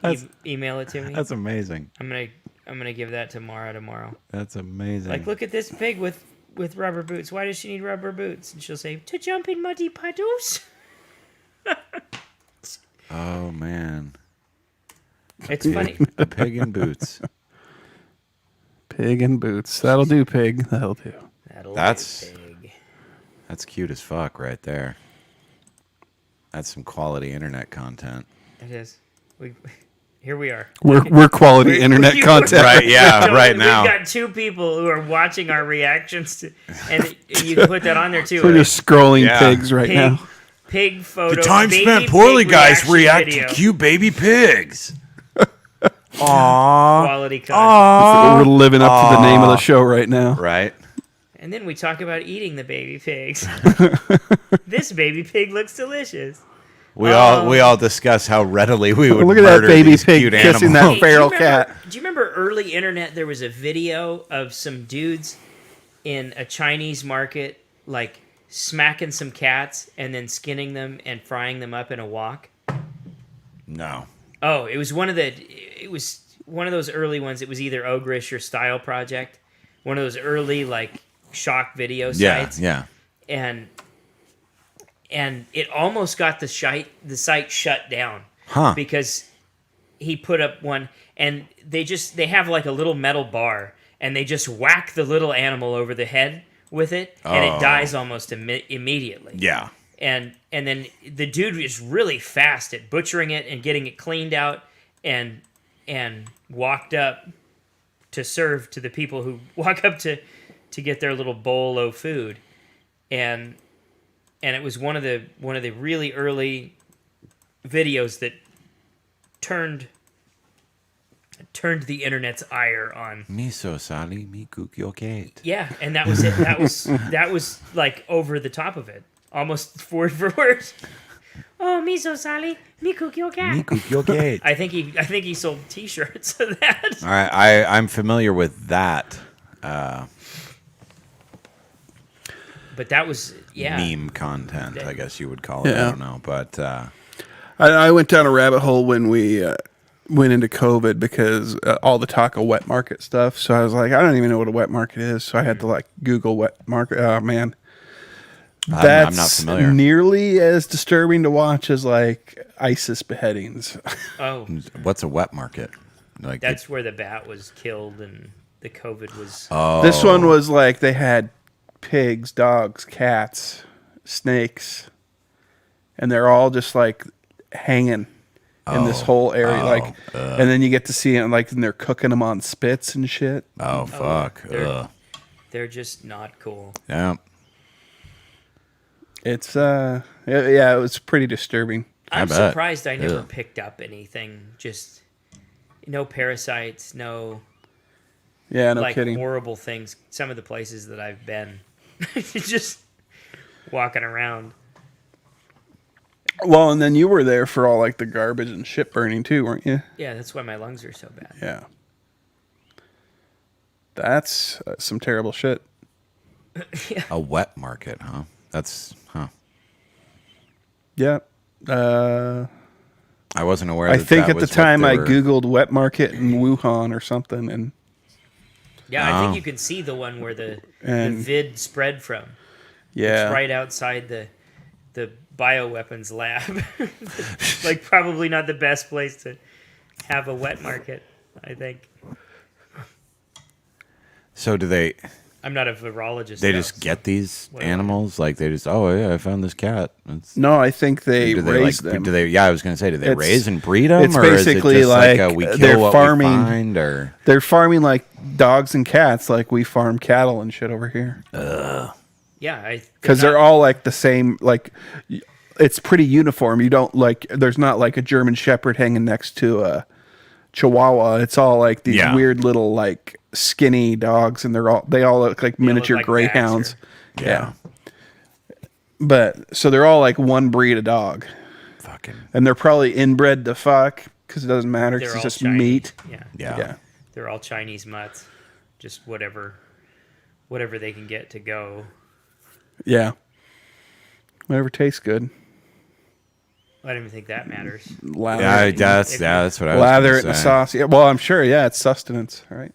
email it to me? That's amazing. I'm gonna give that to Mara tomorrow. That's amazing. Like, look at this pig with rubber boots. Why does she need rubber boots? And she'll say, to jump in muddy puddles. Oh man, It's funny. a pig in boots. Pig and boots. That'll do, pig. That'll do. That's- do, pig. That's cute as fuck right there. That's some quality internet content. It is. Here we are. We're quality internet content. Right, yeah, right now. We've got two people who are watching our reactions to, and you can put that on there too. We're just scrolling Yeah. pigs right pig, now. pig photo. The time baby spent pig poorly, guys. reaction React video. to cute baby pigs. Aww. Quality content. We're living up to the name of the show right now. Right. And then we talk about eating the baby pigs. This baby pig looks delicious. We all discuss how readily we would Look at that murder baby these pig cute kissing that animals. feral do you remember- cat. Do you remember early internet? There was a video of some dudes in a Chinese market, like smacking some cats and then skinning them and frying them up in a wok. No. Oh, it was one of those early ones. It was either Ogrish or Style Project, one of those early like shock video sites. Yeah. And it almost got the site shut down. Huh. Because he put up one, and they have like a little metal bar, and they just whack the little animal over the head with it, and it dies almost immediately. Yeah. And then the dude is really fast at butchering it and getting it cleaned out and walked up to serve to the people who walk up to get their little bowl of food. And it was one of the really early videos that turned the internet's ire on. Miso sali mi kukyoket. Yeah, and that was it. That was like over the top of it, almost word for word. Oh, miso sali, mi kukyoka. Mi kukyoket. I think he sold T-shirts of that. All right, I'm familiar with that But that was meme content, I guess you would call it. Yeah. I don't know, but I went down a rabbit hole when we went into COVID because all the talk of wet market stuff. So I was like, I don't even know what a wet market is. So I had to like Google wet market. Oh man, that's I'm not familiar. nearly as disturbing to watch as like ISIS beheadings. Oh, What's a wet market? Like that's where the bat was killed and the COVID was. This one was like they had pigs, dogs, cats, snakes, and they're all just like hanging in this whole area. And then you get to see it like, and they're cooking them on spits and shit. Oh fuck. They're just not cool. Yeah. It's yeah, it was pretty disturbing. I'm bet. surprised I never Ugh. picked up anything. Just no parasites, no Yeah, no like kidding. horrible things. Some of the places that I've been, just walking around. Well, and then you were there for all like the garbage and shit burning too, weren't you? Yeah, that's why my lungs are so bad. Yeah. That's some terrible shit. A wet market, huh? That's Yeah. I wasn't aware. I that think that at the was what time they I were- Googled wet market in Wuhan or something, and Yeah, I Oh. think you can see the one where the And- vid spread from. yeah, It's right outside the bioweapons lab. Like probably not the best place have a wet market, I think. So do they? I'm not a virologist. They though, just so get these whatever. animals? Like they just? Oh yeah, I found this cat. No, I think they Do they raise like? them. Do they? Yeah, I was gonna say, do they It's- raise and breed them, it's or is it basically just like a, like we they're kill what farming- we find, or? They're farming like dogs and cats, like we farm cattle and shit over here. Yeah, Because they're all like the same. Like, it's pretty uniform. You don't like. There's not like a German Shepherd hanging next to a Chihuahua. It's all like these Yeah. weird little like skinny dogs, and they all look like miniature like greyhounds. Baxter. Yeah. But so they're all like one breed of dog, Fucking. and they're probably inbred to fuck because it doesn't matter because They're it's all just Chinese. meat. Yeah. Yeah. They're all Chinese mutts. Just whatever they can get to go. Yeah. Whatever tastes good. I don't even think that matters. Lather, Yeah, it, that's what I was lather gonna it in the say. sauce. Yeah, well, I'm sure. Yeah, it's sustenance, right?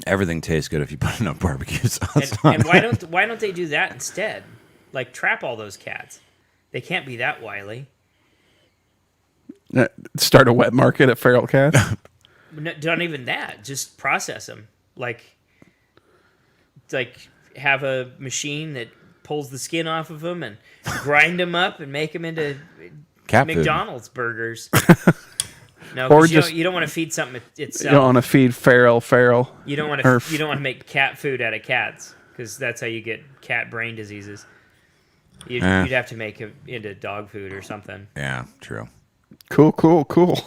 Everything tastes good if you put enough barbecue sauce And, on and it. why don't they do that instead? Like trap all those cats. They can't be that wily. Start a wet market at feral cats. No, not even that. Just process them. Like have a machine that pulls the skin off of them and grind them up and make them into Cat food. McDonald's burgers. No, Or 'cause just- you don't want to feed something You itself. don't want to feed feral. You don't want or to make cat food out of cats because that's how you get cat brain diseases. You'd have to make it into dog food or something. Yeah, true. Cool. Cool.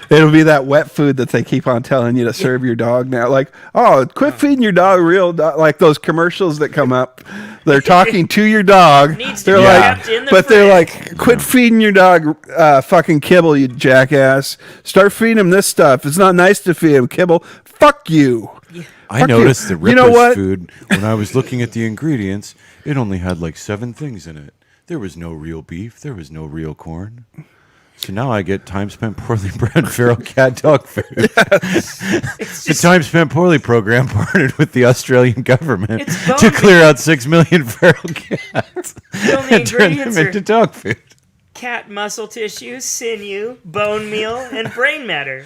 It'll be that wet food that they keep on telling you to serve your dog now. Like, oh, quit feeding your dog real dog. Like those commercials that come up. They're talking to your dog. Needs to They're be like, kept in the but they're fridge. like, quit feeding your dog fucking kibble, you jackass. Start feeding him this stuff. It's not nice to feed him kibble. Fuck you. I Fuck noticed you. the You Ripper's know what? food when I was looking at the ingredients. It only had like 7 things in it. There was no real beef. There was no real corn. So now I get time spent poorly bred feral cat dog food. The time spent poorly program partnered with the Australian government It's bone to clear out 6 million feral cats The only and turn them ingredients into are dog food. cat muscle tissue, sinew, bone meal, and brain matter.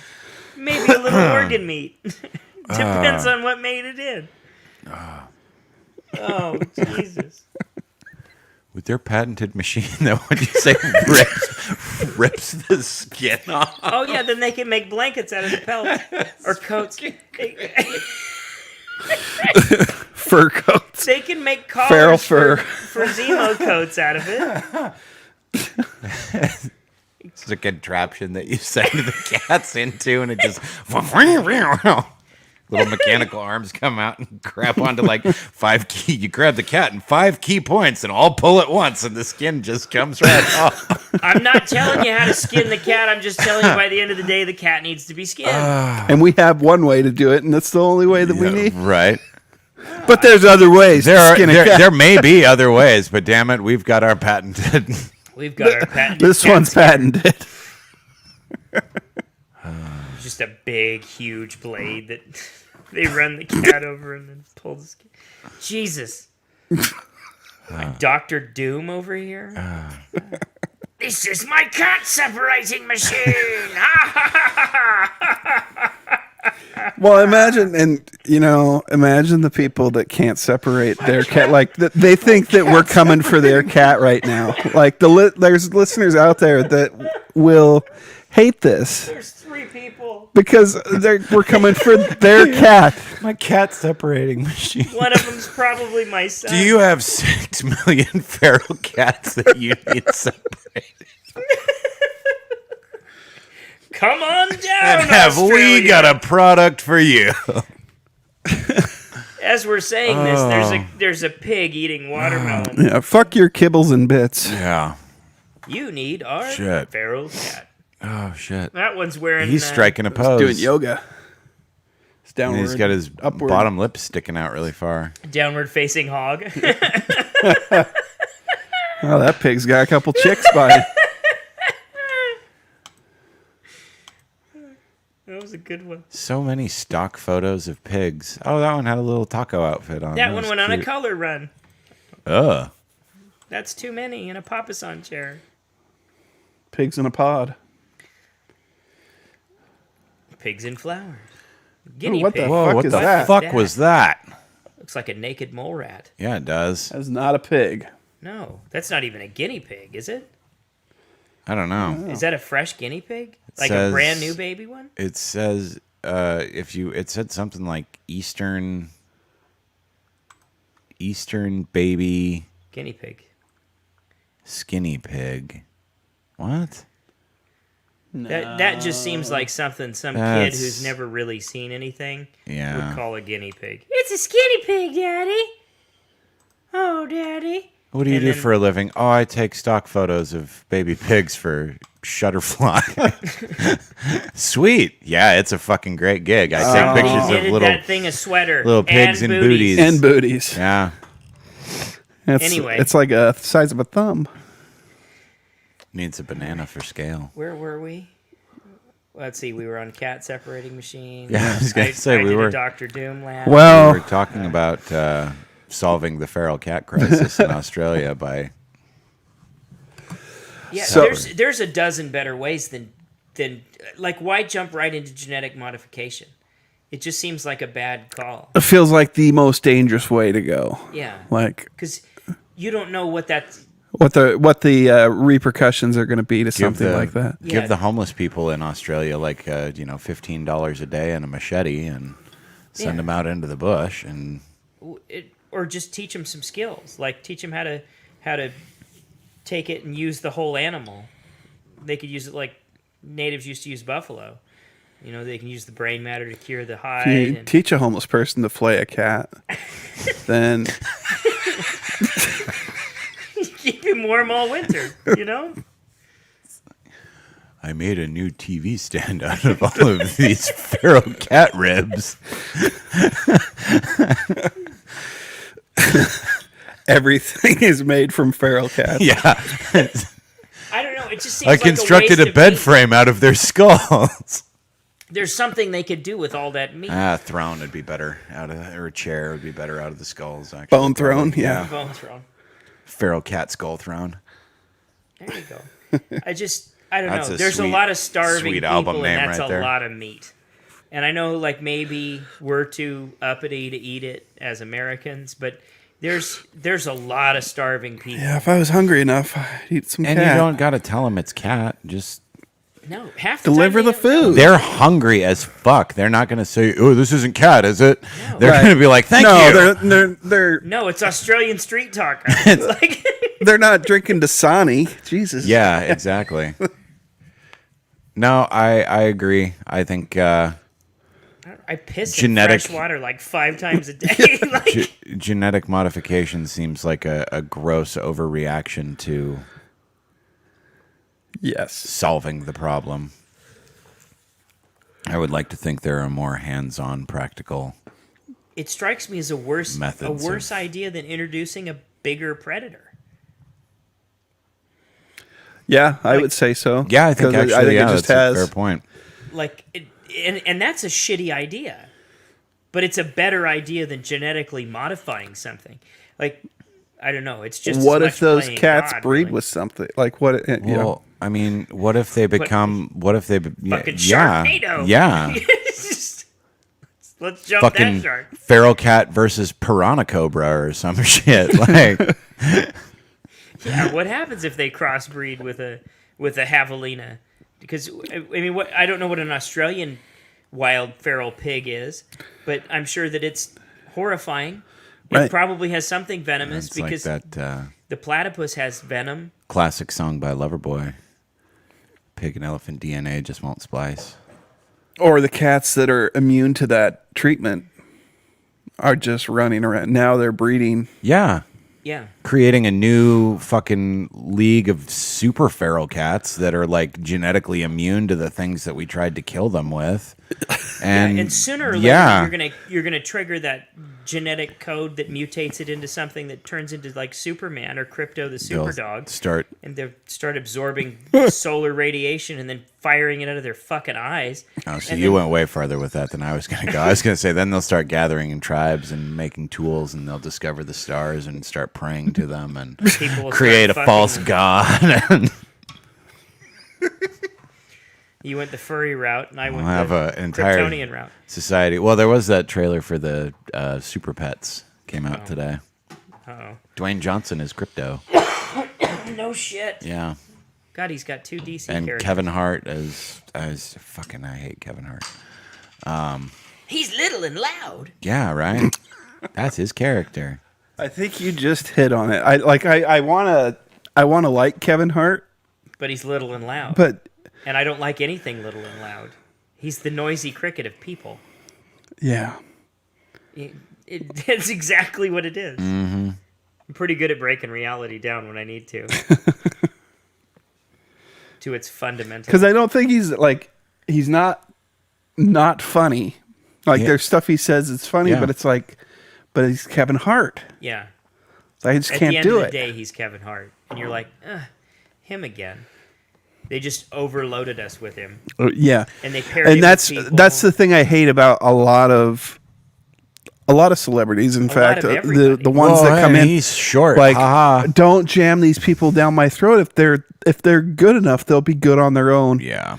Maybe a little organ meat. Depends on what made it in. Oh, Jesus. With their patented machine that, what you say, rips the skin off. Oh, yeah, then they can make blankets out of the pellets. Or coats. Fur coats. They can make Feral collars fur. for Zemo coats out of it. It's a contraption that you send the cats into, and it just little mechanical arms come out and grab onto like 5 key. You grab the cat and 5 key points, and all pull at once, and the skin just comes right off. I'm not telling you how to skin the cat. I'm just telling you by the end of the day, the cat needs to be skinned. And we have one way to do it, and that's the only way that we need. Right? But there's other ways to skin a cat. There may be other ways, but damn it, we've got our patented. We've got our patented This cat one's skinner. patented. Just a big, huge blade that they run the cat over and then pull the skin. Jesus. Dr. Doom over here. This is my cat separating machine. Well, imagine the people that can't separate their cat. Like they think that we're coming for their cat right now. Like there's listeners out there that will hate this There's 3 people. because we're coming for their cat. My cat separating machine. One of them's probably my son. Do you have 6 million feral cats that you need separated? Come on down, And have we Australia. got a product for you? As we're saying this, there's a pig eating watermelon. Yeah, fuck your kibbles and bits. Yeah. You need our Shit. feral cat. Oh shit. That one's wearing. He's striking a pose. Doing yoga. It's And downward. he's got his upward. bottom lip sticking out really far. Downward facing hog. Oh, that pig's got a couple chicks by it. That was a good one. So many stock photos of pigs. Oh, that one had a little taco outfit on. That one was went on a cute. color run. Ugh. That's too many in a papasan chair. Pigs in a pod. Pigs in flowers. Ooh, Guinea what pig. the Whoa, fuck what is the that? fuck was that? Looks like a naked mole rat. Yeah, it does. That's not a pig. No, that's not even a guinea pig, is it? I don't know. Is that a fresh guinea pig? Like says- a brand new baby one? It says it said something like Eastern baby Guinea pig. skinny pig. What? That just seems like something some kid That's- who's never really seen anything Yeah. would call a guinea pig. It's a skinny pig, Daddy. Oh, Daddy. What do you And do then- for a living? Oh, I take stock photos of baby pigs for Shutterfly. Sweet. Yeah, it's a fucking great gig. I take Somebody pictures of knitted little that thing a sweater. little pigs and booties. And booties. Yeah. Anyway. It's like a size of a thumb. Needs a banana for scale. Where were we? Let's see. We were on cat separating machines. Yeah, I was gonna say I we did were a Dr. Doom lab. we Well, were talking about solving the feral cat crisis in Australia by Yeah, So- there's a dozen better ways than like why jump right into genetic modification? It just seems like a bad call. it feels like the most dangerous way to go. Yeah, Like because you don't know what that's. what the repercussions are going to be to something like that. Yeah. give the homeless people in Australia like $15 a day and a machete and send Yeah. them out into the bush and Or just teach them some skills, like teach them how to take it and use the whole animal. They could use it like natives used to use buffalo. You know, they can use the brain matter to cure the hide. You and- teach a homeless person to flay a cat, then keep him warm all winter. You know. I made a new TV stand out of all of these feral cat ribs. everything is made from feral cats. Yeah. I don't know. It just seems I like constructed a, waste a of bed meat. frame out of their skulls. There's something they could do with all that meat. A throne would be better or a chair would be better out of the skulls. Actually, Bone throne, yeah. Bone thrown. Feral cat skull throne. There you go. I don't That's know. a There's sweet- a lot of starving sweet people, album and name that's right a there. lot of meat. And I know, like, maybe we're too uppity to eat it as Americans, but there's a lot of starving people. Yeah, if I was hungry enough, I'd eat some And cat. you don't got to tell them it's cat. Just No, half the Deliver time the they have- food. they're hungry as fuck. They're not going to say, "Oh, this isn't cat, is it?" They're Right. going to be like, "Thank you." they're No, it's Australian street talk. It's like they're not drinking Dasani. Jesus. Yeah, exactly. No, I agree. I think I piss Genetic- in fresh water like 5 times a day. Like, genetic modification seems like a gross overreaction to Yes. solving the problem. I would like to think there are more hands-on practical. it strikes me as a worse Methods of- idea than introducing a bigger predator. Yeah, I would say so. Yeah, I think 'Cause actually, yeah, it just that's a has. fair point. Like, and that's a shitty idea, but it's a better idea than genetically modifying something. Like, I don't know. It's just What as if much those playing cats God, breed really. with something? Like what? You know, Well, I mean, what if they become? What if they? Fucking Yeah, Sharknado. yeah. Let's jump Fucking that shark. feral cat versus piranha cobra or some shit. Like, Yeah, what happens if they crossbreed with a javelina? Because I mean, what I don't know what an Australian wild feral pig is, but I'm sure that it's horrifying. It Right. probably has something venomous it's like because that the platypus has venom. classic song by Loverboy. Pig and elephant DNA just won't splice. or the cats that are immune to that treatment are just running around. Now they're breeding. Yeah. Yeah, Creating a new fucking league of super feral cats that are like genetically immune to the things that we tried to kill them with. and sooner or later yeah. you're gonna trigger that genetic code that mutates it into something that turns into like Superman or Crypto the they'll Superdog. start And they start absorbing solar radiation and then firing it out of their fucking eyes. Oh, so And you then- went way farther with that than I was going to go. I was going to say then they'll start gathering in tribes and making tools, and they'll discover the stars and start praying to them and People will create a start false fucking- god. And You went the furry route, and I went have the an entire Kryptonian route. society. Well, there was that trailer for the Super Pets came out today. Uh-oh. Dwayne Johnson is Crypto. No shit. Yeah. God, he's got 2 DC And characters. Kevin Hart as fucking, I hate Kevin Hart. He's little and loud. Yeah, right. That's his character. I think you just hit on it. I wanna like Kevin Hart, But he's little and loud. but And I don't like anything little and loud. He's the noisy cricket of people. yeah. It's exactly what it is. Mm-hmm. I'm pretty good at breaking reality down when I need to. To its fundamental. Because I don't think he's not funny. Like there's stuff he says it's funny, Yeah. but it's like, but he's Kevin Hart. Yeah. I just At can't the end do of the it. day, he's Kevin Hart. And you're like, him again. They just overloaded us with him. Yeah, And they paired him and with people. that's the thing I hate about a lot of celebrities. In fact, lot of the everybody. ones that come in, He's short. like, haha. don't jam these people down my throat. If they're good enough, they'll be good on their own. Yeah.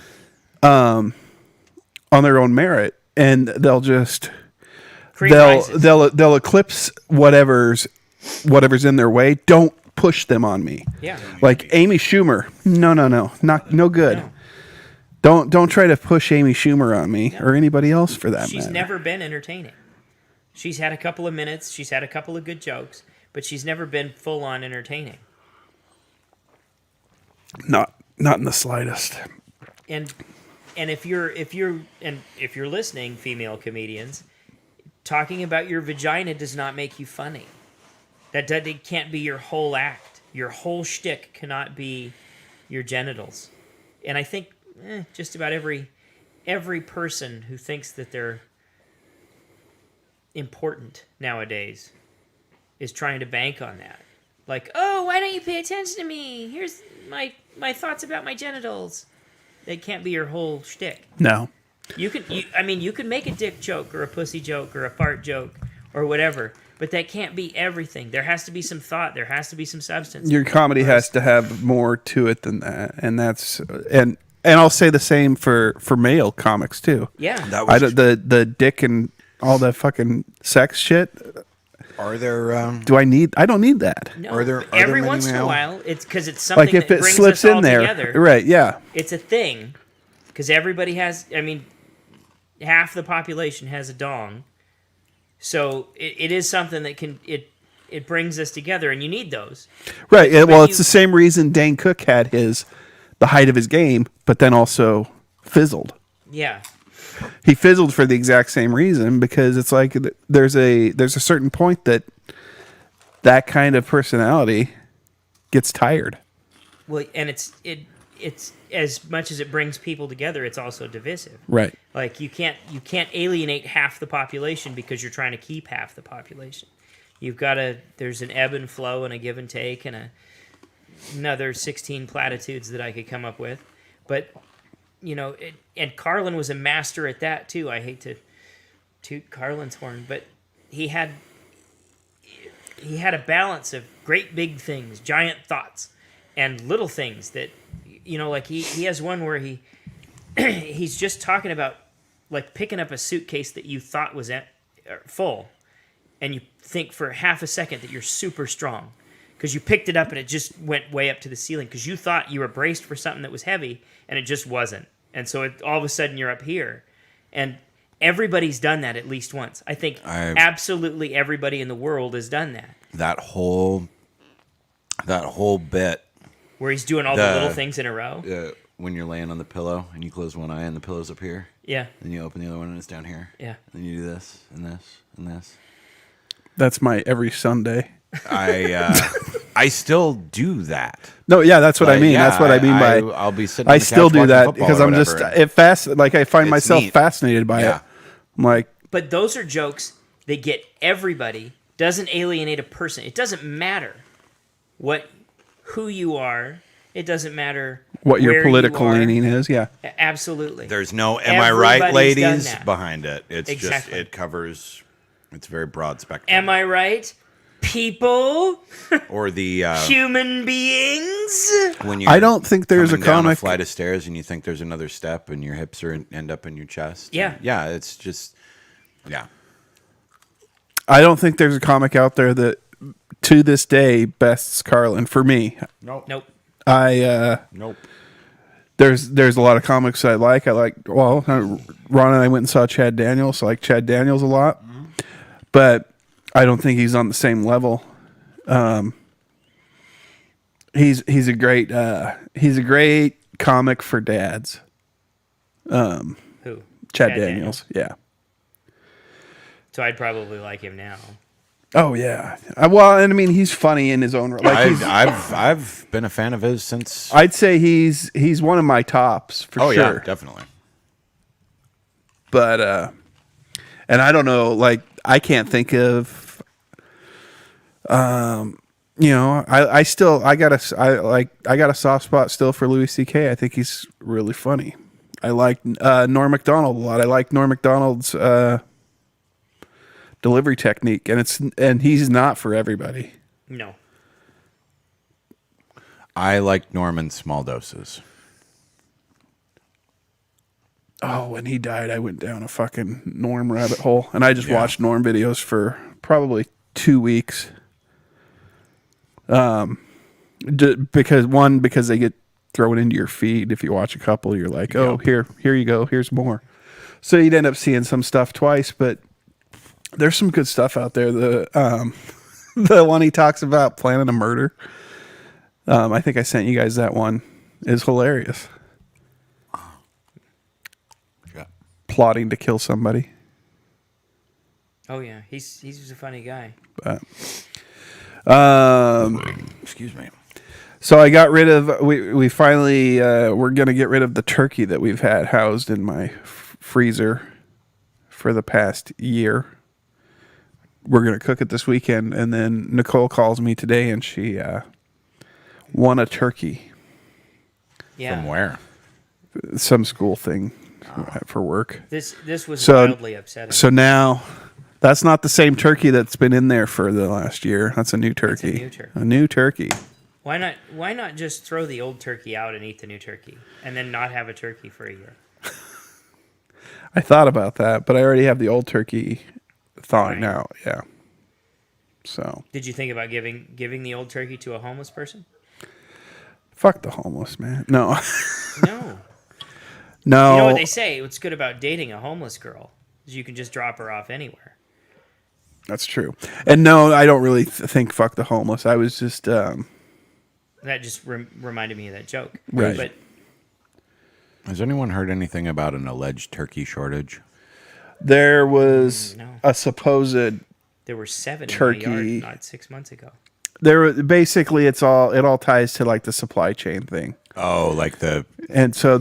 On their own merit, and they'll just Cream rises. they'll eclipse whatever's in their way. Don't push them on me. Yeah. Like Amy Schumer, no good. No. Don't try to push Amy Schumer on me or anybody else for that She's matter. never been entertaining. She's had a couple of minutes. She's had a couple of good jokes, but she's never been full on entertaining. Not in the slightest. And if you're listening, female comedians, talking about your vagina does not make you funny. It can't be your whole act. Your whole shtick cannot be your genitals. And I think just about every person who thinks that they're important nowadays is trying to bank on that. Like, oh, why don't you pay attention to me? Here's my thoughts about my genitals. It can't be your whole shtick. No. You can make a dick joke or a pussy joke or a fart joke or whatever, but that can't be everything. There has to be some thought. There has to be some substance. Your comedy has to have more to it than that, and I'll say the same for male comics too. Yeah. The dick and all that fucking sex shit. Are there? I don't need that. No, Are there every many once in a male- while, it's because it's something Like if that it brings slips us all in there, together. right? Yeah. It's a thing because everybody has. I mean, half the population has a dong, so it is something that it brings us together, and you need those. Right. Yeah, well, you- it's the same reason Dane Cook had the height of his game, but then also fizzled. Yeah. He fizzled for the exact same reason because it's like there's a certain point that kind of personality gets tired. Well, and it's as much as it brings people together, it's also divisive. Right. Like you can't alienate half the population because you're trying to keep half the population. There's an ebb and flow and a give and take and another 16 platitudes that I could come up with. But, and Carlin was a master at that too. I hate to toot Carlin's horn, but he had a balance of great big things, giant thoughts, and little things that, like he has one where he's just talking about like picking up a suitcase that you thought was full, and you think for half a second that you're super strong because you picked it up and it just went way up to the ceiling because you thought you were braced for something that was heavy and it just wasn't. And so all of a sudden you're up here. And everybody's done that at least once. I think absolutely everybody in the world has done that. That whole bit Where he's doing all the little things in a row. when you're laying on the pillow and you close one eye and the pillow's up here. Yeah. Then you open the other one and it's down here. Yeah. And then you do this and this and this. That's my every Sunday. I still do that. No, yeah, that's what I mean. Yeah, that's what I mean by I'll be sitting. I On the still couch do watching that football because or I'm just whatever. I find It's myself neat. fascinated by it. I'm like, But those are jokes that get everybody, doesn't alienate a person. It doesn't matter who you are. It doesn't matter what your where political you are. leaning is. Yeah. Absolutely. There's no "Am I right, Everybody's done ladies?" that. behind it. It's Exactly. just it covers. It's a very broad spectrum. Am I right? people, Or the human beings. when you're I don't think there's a coming down comic. a flight of stairs and you think there's another step and your hips end up in your chest. Yeah. Yeah, it's just yeah. I don't think there's a comic out there that, to this day, bests Carlin. For me, Nope. Nope. Nope. there's a lot of comics I like. Ron and I went and saw Chad Daniels. I like Chad Daniels a lot, but I don't think he's on the same level. He's a great comic for dads. Who? Chad Daniels. Yeah. So I'd probably like him now. Oh yeah. Well, and I mean, he's funny in his own. I've been a fan of his since. I'd say he's one of my tops for Oh sure. yeah, definitely. But and I don't know, like I can't think of I got a soft spot still for Louis CK. I think he's really funny. I like Norm Macdonald a lot. I like Norm Macdonald's delivery technique, and he's not for everybody. No. I like Norm in small doses. Oh, when he died, I went down a fucking Norm rabbit hole, and I just watched Norm videos for probably 2 weeks. Because they get thrown into your feed. If you watch a couple, you're like, oh, here you go, here's more. So you'd end up seeing some stuff twice, but there's some good stuff out there. The the one he talks about planning a murder. I think I sent you guys that one. Is hilarious. Yeah. Plotting to kill somebody. Oh yeah, he's a funny guy. But, Excuse me. so I got rid of. We finally we're gonna get rid of the turkey that we've had housed in my freezer for the past year. We're gonna cook it this weekend, and then Nicole calls me today, and she won a turkey. Yeah. From where? Some school thing for work. This was So- wildly upsetting. So now, that's not the same turkey that's been in there for the last year. That's a new turkey. new turkey. A new turkey. Why not just throw the old turkey out and eat the new turkey, and then not have a turkey for a year? I thought about that, but I already have the old turkey thawing Right. out. Yeah. So Did you think about giving the old turkey to a homeless person? fuck the homeless man. No, No. no. You know what they say? What's good about dating a homeless girl is you can just drop her off anywhere. That's true. And no, I don't really think fuck the homeless. I was just That just reminded me of that joke. Right. But Has anyone heard anything about an alleged turkey shortage? there was No. a supposed there were 7 Turkey. in my yard not 6 months ago. basically it all ties to like the supply chain thing. Oh, like the And so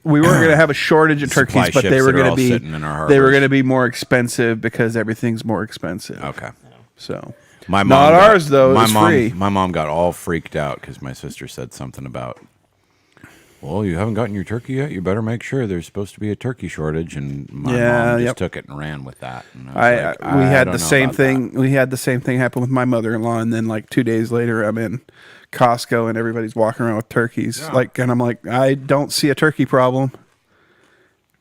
we weren't going to have a shortage of Supply turkeys, but ships they were that are going to all be sitting in our they were harbors. going to be more expensive because everything's more expensive. okay. So My mom not got- ours though. My It's mom, free. my mom got all freaked out because my sister said something about, well, you haven't gotten your turkey yet. You better make sure there's supposed to be a turkey shortage. And my mom just took it and ran with that. And I was like, We I had don't the know same about thing. We had the same thing happen with my mother-in-law, and then like 2 days later, I'm in Costco and everybody's walking around with turkeys. Yeah. And I'm like, I don't see a turkey problem.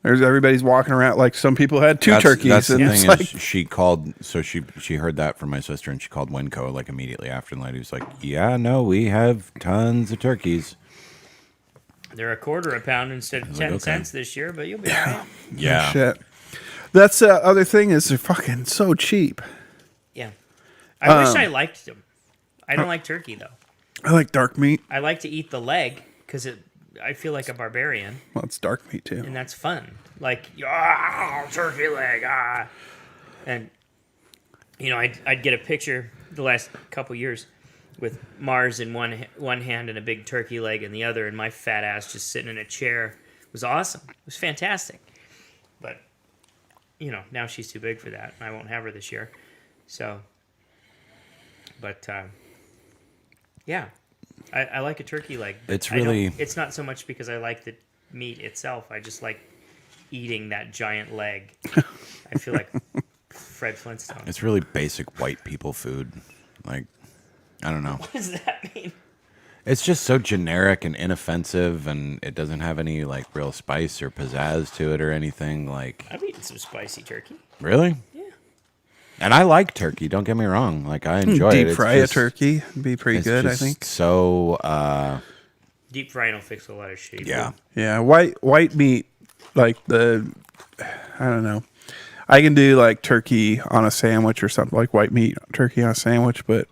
Everybody's walking around like some people had two turkeys, That's the and thing it's is like she called. So she heard that from my sister, and she called Winco like immediately after, and the lady was like, "Yeah, no, we have tons of turkeys." They're $0.25 a pound instead of 10 okay. cents this year, but you'll be all right. Yeah, shit. That's the other thing is they're fucking so cheap. Yeah. I wish I liked them. I don't like turkey, though. I like dark meat. I like to eat the leg because I feel like a barbarian, Well, it's dark meat too. and that's fun. Like, turkey leg, And, I'd get a picture the last couple years with Mars in one hand and a big turkey leg in the other, and my fat ass just sitting in a chair. It was awesome. It was fantastic. But, now she's too big for that, and I won't have her this year. So, but, yeah. I like a turkey leg. but It's I don't- really- It's not so much because I like the meat itself. I just like eating that giant leg. I feel like Fred Flintstone. it's really basic white people food. Like, I don't know. What does that mean? It's just so generic and inoffensive, and it doesn't have any like real spice or pizzazz to it or anything. Like, I've eaten some spicy turkey. really? Yeah. And I like turkey. Don't get me wrong. Like, I enjoy it. Deep It's fry just- a turkey would be pretty it's good, I just think. So, Deep frying will fix a lot of shit. yeah. Yeah, white meat, like I don't know. I can do like turkey on a sandwich or something, like white meat turkey on a sandwich, but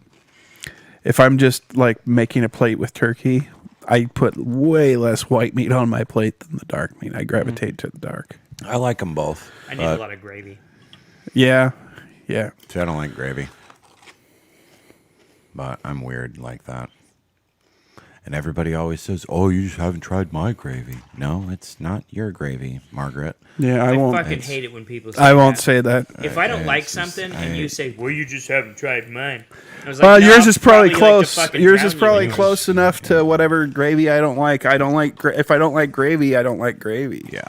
if I'm just like making a plate with turkey, I put way less white meat on my plate than the dark meat. I gravitate to the dark. I like them both. I need a lot of gravy. Yeah. See, I don't like gravy. But I'm weird like that. And everybody always says, "Oh, you just haven't tried my gravy." No, it's not your gravy, Margaret. Yeah, I won't. fucking hate it when people say I won't that. say that. If I don't like it's just- something and you say, "Well, you just haven't tried mine," I was Well, "No, yours I'll is probably like to close. fucking Yours drown is you probably in yours." close enough to whatever gravy I don't like. I don't like if I don't like gravy, I don't like gravy. Yeah.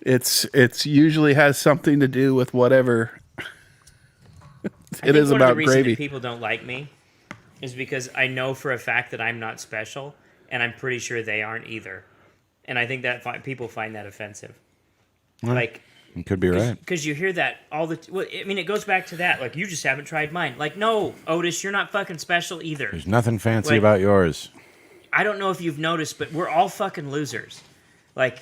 It's usually has something to do with whatever I it think is one about of the reasons gravy. that people don't like me is because I know for a fact that I'm not special, and I'm pretty sure they aren't either. And I think that people find that offensive. Like, You could be right. because you hear that all the. Well, I mean, it goes back to that. Like, you just haven't tried mine. Like, no, Otis, you're not fucking special either. There's nothing fancy Like- about yours. I don't know if you've noticed, but we're all fucking losers. Like,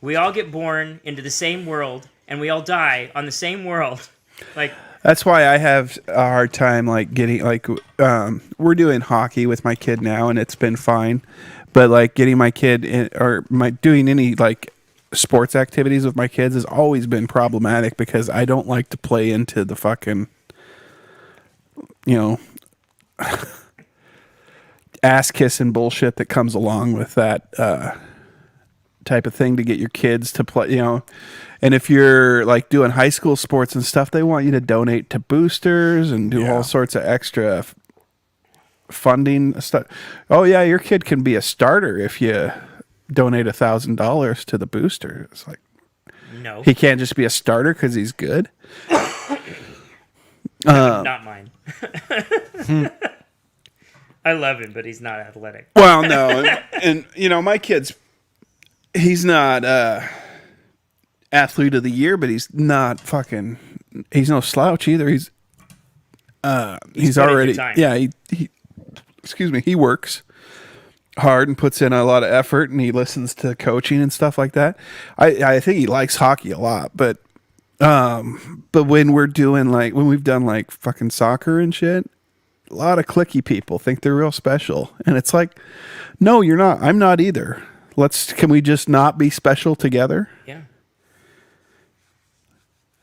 we all get born into the same world, and we all die on the same world. Like, That's why I have a hard time like getting like we're doing hockey with my kid now and it's been fine, but like getting my kid in, or my doing any like sports activities with my kids has always been problematic because I don't like to play into the fucking ass kissing bullshit that comes along with that type of thing to get your kids to play, And if you're like doing high school sports and stuff, they want you to donate to boosters and do Yeah. all sorts of extra funding stuff. Oh yeah, your kid can be a starter if you donate $1,000 to the booster. It's like no, he can't just be a starter because he's good. not mine. I love him, but he's not athletic. Well, no, and my kid's he's not athlete of the year, but he's not fucking. He's no slouch either. He's putting already the time. yeah. He excuse me. He works hard and puts in a lot of effort, and he listens to coaching and stuff like that. I think he likes hockey a lot, but when we're doing when we've done like fucking soccer and shit, a lot of cliquey people think they're real special, and it's like, no, you're not. I'm not either. Can we just not be special together? Yeah.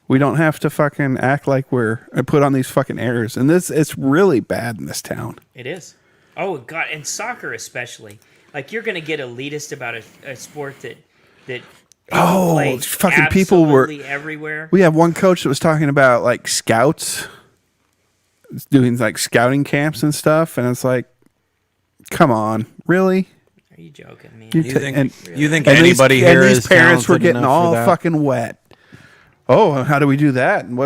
We don't have to fucking act like we're put on these fucking airs. And it's really bad in this town. It is. Oh God, and soccer especially. Like, you're gonna get elitist about a sport that people play fucking people were absolutely everywhere. We have one coach that was talking about like scouts doing like scouting camps and stuff, and it's like, come on, really? Are you joking me? You think and anybody here these is parents were talented getting enough for all that? fucking wet. Oh, how do we do that? And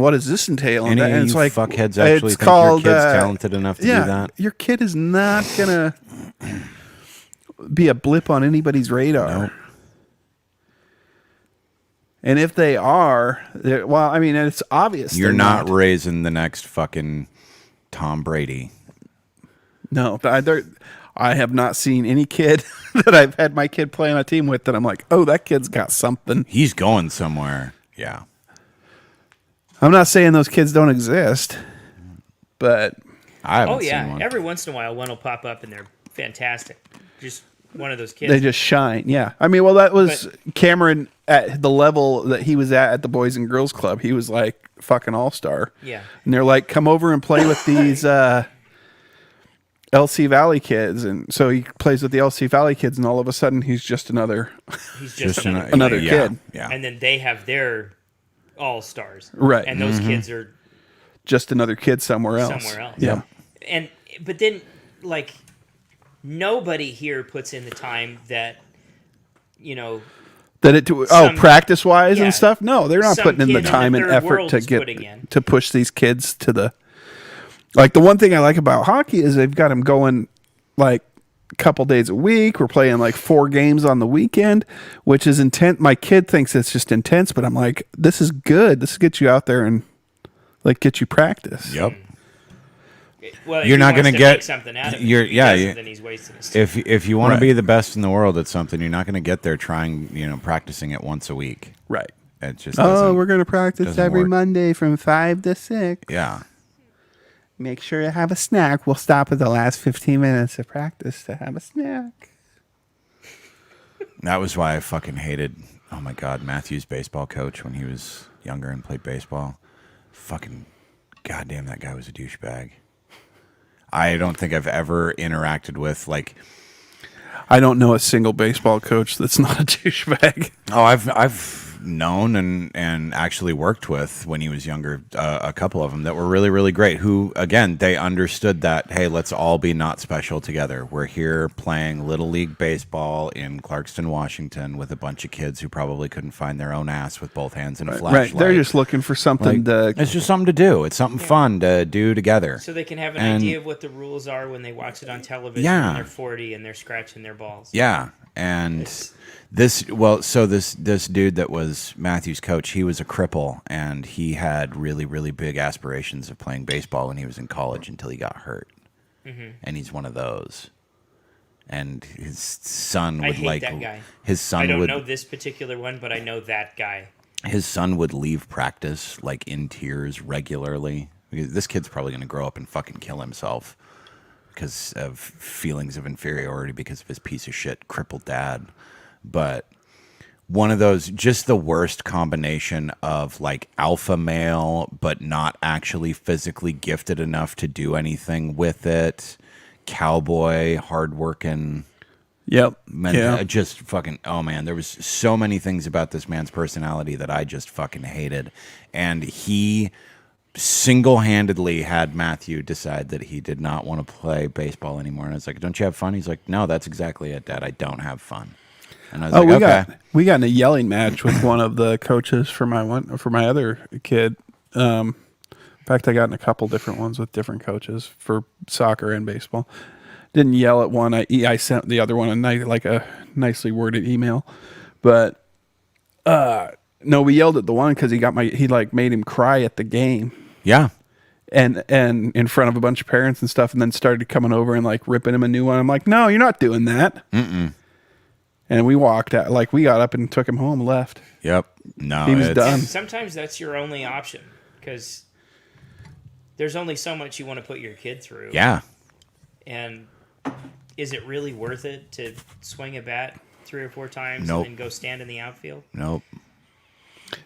what does this entail? Any And of it's you like fuckheads actually it's think called, your kid's talented enough to do that? Your kid is not gonna be a blip on anybody's radar. Nope. And if they are, well, I mean, it's obvious You're they're not raising the next fucking Tom Brady. No, I have not seen any kid that I've had my kid play on a team with that I'm like, oh, that kid's got something. He's going somewhere. Yeah. I'm not saying those kids don't exist, but I haven't Oh yeah, seen one. every once in a while one will pop up and they're fantastic. Just one of those kids. they just shine. Yeah. I mean, well, that was Cameron at the level that he was at the Boys and Girls Club. He was like fucking all-star. Yeah. And they're like, come over and play with these LC Valley kids. And so he plays with the LC Valley kids, and all of a sudden he's just another He's just another yeah, kid. Yeah. And then they have their all stars. Right. And those kids are just another kid somewhere else. somewhere else. Yeah. But then, like, nobody here puts in the time that, Practice wise yeah. and stuff. No, they're not Some putting in the kid in time the and third effort world to is get putting in. to push these kids to the. Like the one thing I like about hockey is they've got them going like a couple days a week. We're playing like 4 games on the weekend, which is intense. My kid thinks it's just intense, but I'm like, this is good. This gets you out there and like get you practice. Yep. Well, You're not going to get something out of it. Then he's wasting his time. if you want Right. to be the best in the world at something, you're not going to get there practicing it once a week. Right. It just We're going to practice doesn't every work. Monday from 5 to 6. Yeah. Make sure to have a snack. We'll stop at the last 15 minutes of practice to have a snack. That was why I fucking hated, oh my God, Matthew's baseball coach when he was younger and played baseball. Fucking goddamn, that guy was a douchebag. I don't think I've ever interacted with I don't know a single baseball coach that's not a douchebag. Oh, I've known and actually worked with when he was younger a couple of them that were really, really great. Who, again, they understood that, hey, let's all be not special together. We're here playing Little League baseball in Clarkston, Washington with a bunch of kids who probably couldn't find their own ass with both hands in a flashlight. Right. They're just looking for something to. It's just something to do. It's something fun to do together. So they can have an And- idea of what the rules are when they watch it on television Yeah. when they're 40 and they're scratching their balls. Yeah, and this dude that was Matthew's coach, he was a cripple, and he had really, really big aspirations of playing baseball when he was in college until he got hurt, and he's one of those. And his son I would hate that guy. His son I don't would know this particular one, but I know that guy. his son would leave practice like in tears regularly. This kid's probably going to grow up and fucking kill himself because of feelings of inferiority because of his piece of shit crippled dad. But one of those, just the worst combination of like alpha male, but not actually physically gifted enough to do anything with it. Cowboy, hardworking. Yep. Just fucking, oh man, there was so many things about this man's personality that I just fucking hated. And he single-handedly had Matthew decide that he did not want to play baseball anymore. And I was like, don't you have fun? He's like, no, that's exactly it, Dad. I don't have fun. And I was like, okay. We got in a yelling match with one of the coaches for my other kid. In fact, I got in a couple different ones with different coaches for soccer and baseball. Didn't yell at one. I sent the other one a nicely worded email, but no, we yelled at the one because he made him cry at the game. Yeah. And in front of a bunch of parents and stuff, and then started coming over and like ripping him a new one. I'm like, no, you're not doing that. Mm-mm. And we walked out, like we got up and took him home and left. Yep. No, he was done. And sometimes that's your only option because there's only so much you want to put your kid through. Yeah. And is it really worth it to swing a bat 3 or 4 times Nope. and then go stand in the outfield? Nope.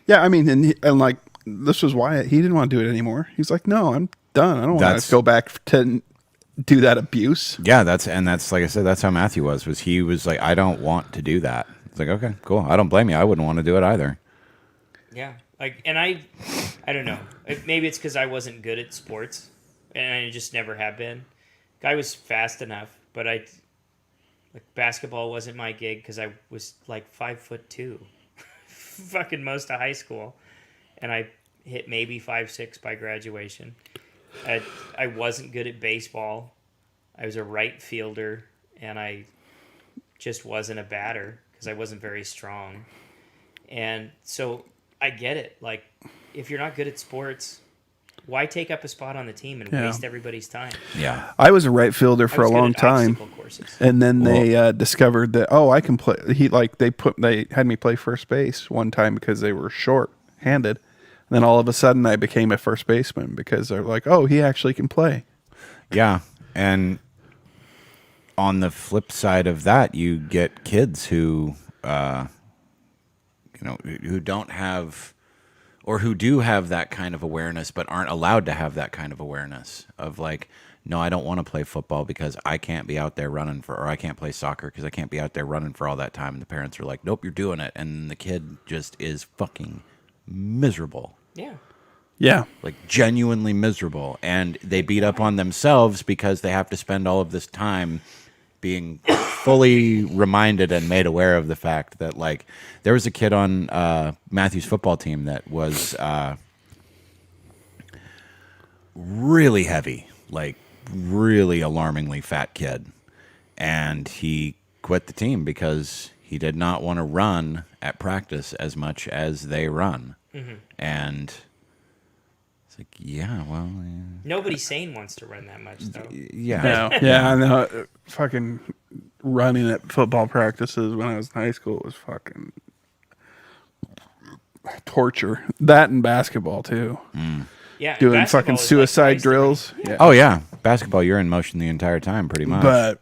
Yeah, I mean, and like this was why he didn't want to do it anymore. He's like, no, I'm done. I don't want to go back to do that abuse. Yeah, that's like I said, that's how Matthew was he was like, I don't want to do that. It's like, okay, cool. I don't blame you. I wouldn't want to do it either. Yeah. And I don't know. Maybe it's because I wasn't good at sports and I just never have been. I was fast enough, but basketball wasn't my gig because I was like 5'2", fucking most of high school, and I hit maybe 5'6" by graduation. I wasn't good at baseball. I was a right fielder, and I just wasn't a batter because I wasn't very strong. And so I get it. Like, if you're not good at sports, why take up a spot on the team and waste everybody's time? Yeah. I was a right fielder for a long time, and then they discovered that I can play. They had me play first base one time because they were short-handed. And then all of a sudden, I became a first baseman because they're like, "Oh, he actually can play." Yeah, and on the flip side of that, you get kids who, who don't have. Or who do have that kind of awareness, but aren't allowed to have that kind of awareness of like, no, I don't want to play football because I can't be out there running or I can't play soccer because I can't be out there running for all that time. And the parents are like, nope, you're doing it. And the kid just is fucking miserable. Yeah. Yeah. Like genuinely miserable. And they beat up on themselves because they have to spend all of this time being fully reminded and made aware of the fact that like there was a kid on Matthew's football team that was really heavy, like really alarmingly fat kid, and he quit the team because he did not want to run at practice as much as they run. And it's like, yeah, well, yeah. Nobody sane wants to run that much, though. Yeah. No. Yeah, I know. Fucking running at football practices when I was in high school was fucking torture. That and basketball, too. Yeah, Doing basketball fucking is like suicide twice the drills. rate. Yeah. Oh yeah, basketball. You're in motion the entire time, pretty much. But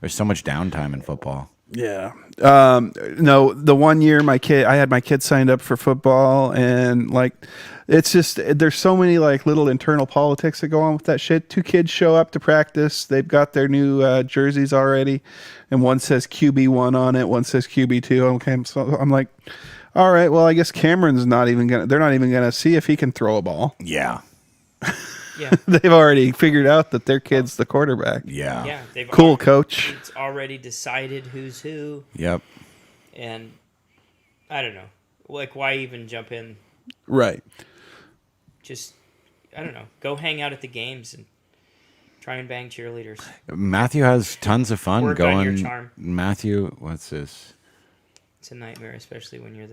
There's so much downtime in football. yeah. No, the one year I had my kid signed up for football, and like, it's just, there's so many like little internal politics that go on with that shit. Two kids show up to practice. They've got their new jerseys already, and one says QB1 on it, one says QB2. Okay, so I'm like, all right, well, I guess Cameron's they're not even gonna see if he can throw a ball. Yeah. Yeah, They've already figured out that their kid's the quarterback. Yeah. yeah. They've Cool, already, coach. It's already decided who's who, Yep. and I don't know. Like, why even jump in? Right. Just, I don't know. Go hang out at the games and try and bang cheerleaders. Matthew has tons of fun Work on your going. charm. Matthew, what's this? It's a nightmare, especially when you're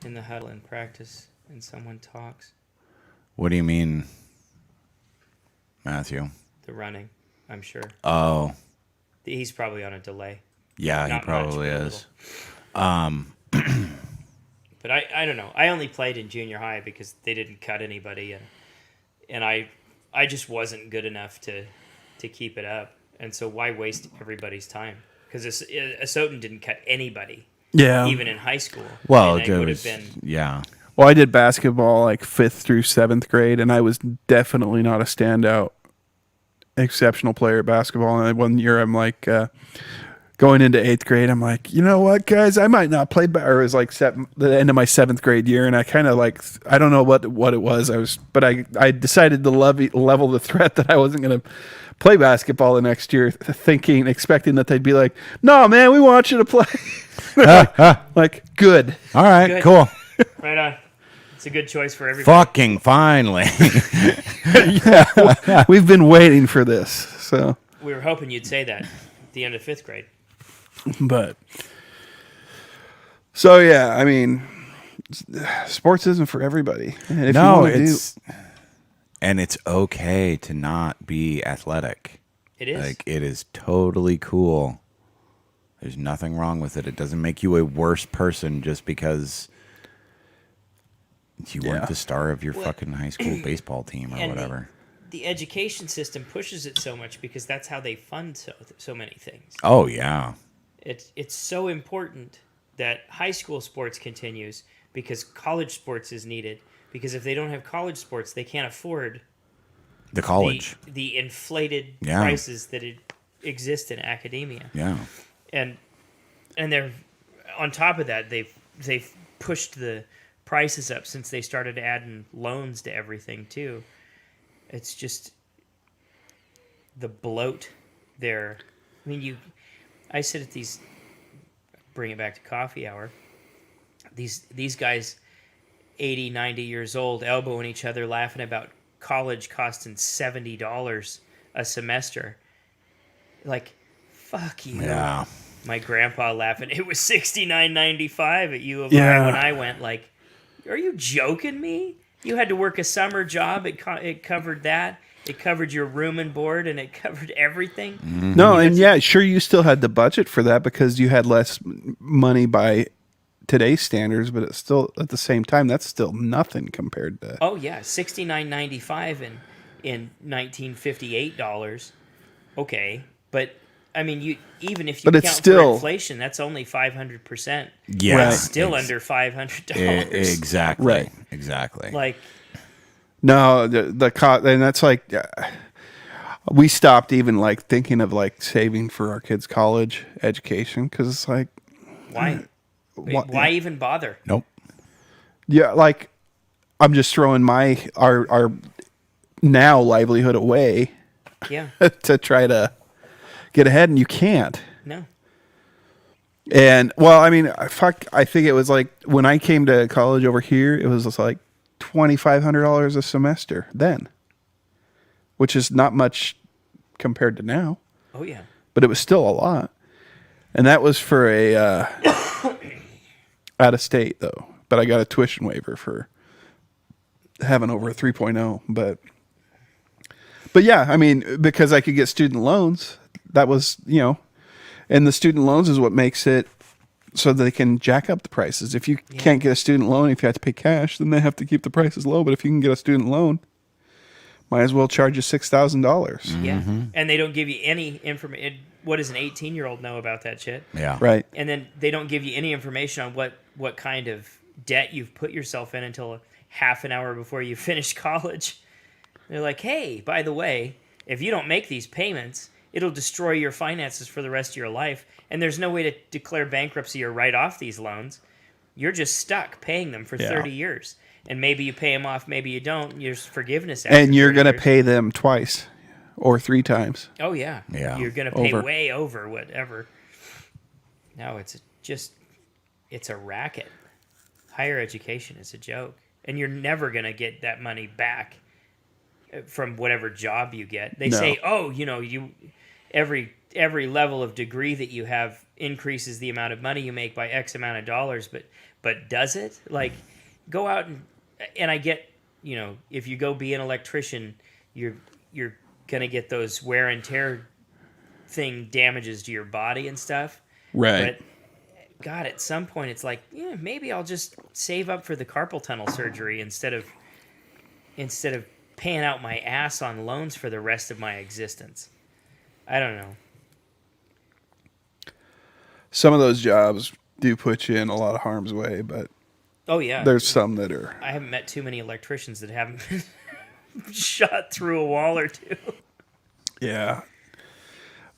in the huddle in practice and someone talks. What do you mean, Matthew? The running, I'm sure. Oh, He's probably on a delay. yeah, he Not probably much, is. But I don't know. I only played in junior high because they didn't cut anybody, and I just wasn't good enough to keep it up. And so why waste everybody's time? Because Asotin didn't cut anybody, Yeah. even in high school. Well, and it would was, have been. yeah. Well, I did basketball like 5th through 7th grade, and I was definitely not a standout exceptional player at basketball. And one year I'm like, going into 8th grade, I'm like, you know what, guys, I might not play. Or it was like the end of my 7th grade year, and I kind of like, I don't know what it was. But I decided to level the threat that I wasn't going to play basketball the next year, expecting that they'd be like, no, man, we want you to play. Like, good. All right, Good. cool. Right on. It's a good choice for everybody. Fucking finally. We've been waiting for this. So, We were hoping you'd say that at the end of 5th grade. but so yeah, I mean, sports isn't for everybody. And if No, you wanna and it's okay to not be athletic. It is. Like, it is totally cool. There's nothing wrong with it. It doesn't make you a worse person just because you weren't the star of your fucking high school baseball team or And whatever. The education system pushes it so much because that's how they fund so many things. Oh, yeah. It's so important that high school sports continues because college sports is needed. Because if they don't have college sports, they can't afford The college. the inflated Yeah. prices that exist in academia. Yeah. And they're on top of that, they've pushed the prices up since they started adding loans to everything too. It's just the bloat there. I mean, I sit at these, bring it back to coffee hour. These guys, 80, 90 years old, elbowing each other, laughing about college costing $70 a semester. Like, fuck you. Yeah. My grandpa laughing. It was $69.95 at U of Yeah. I when I went. Like, are you joking me? You had to work a summer job. It covered that. It covered your room and board, and it covered everything. No, and yeah, sure, you still had the budget for that because you had less money by today's standards, but it's still, at the same time, that's still nothing compared to. Oh yeah, $69.95 in 1958 dollars. Okay, but I mean, even if you But it's count still- for inflation, that's only 500%. Yeah. Right. It's still under $500. Exactly. Right. Exactly. Like, No, and that's like, we stopped even like thinking of like saving for our kids' college education because it's like, why? Why even bother? Nope. yeah, like I'm just throwing our now livelihood away Yeah. to try to get ahead, and you can't. No. And well, I mean, I think it was like when I came to college over here, it was like $2,500 a semester then, which is not much compared to now. Oh yeah. But it was still a lot, and that was for a out of state though. But I got a tuition waiver for having over a 3.0. But yeah, I mean, because I could get student loans, that was, and the student loans is what makes it so that they can jack up the prices. If you can't get a student loan, if you have to pay cash, then they have to keep the prices low. But if you can get a student loan, might as well charge you $6,000. Yeah. And they don't give you any information. What does an 18-year-old know about that shit? Yeah. Right. And then they don't give you any information on what kind of debt you've put yourself in until half an hour before you finish college. They're like, hey, by the way, if you don't make these payments, it'll destroy your finances for the rest of your life. And there's no way to declare bankruptcy or write off these loans. You're just stuck paying them for 30 years. And maybe you pay them off, maybe you don't. There's forgiveness. And you're going to pay them twice or 3 times. Oh, yeah. Yeah. You're going to pay way over whatever. No, it's a racket. Higher education is a joke. And you're never going to get that money back from whatever job you get. They say, oh, you every level of degree that you have increases the amount of money you make by X amount of dollars, but does it? Like, go out and I get, if you go be an electrician, you're gonna get those wear and tear damages to your body and stuff. Right. But God, at some point it's like, maybe I'll just save up for the carpal tunnel surgery instead of paying out my ass on loans for the rest of my existence. I don't know. Some of those jobs do put you in a lot of harm's way, but oh yeah, there's some that are. I haven't met too many electricians that haven't been shot through a wall or two. Yeah,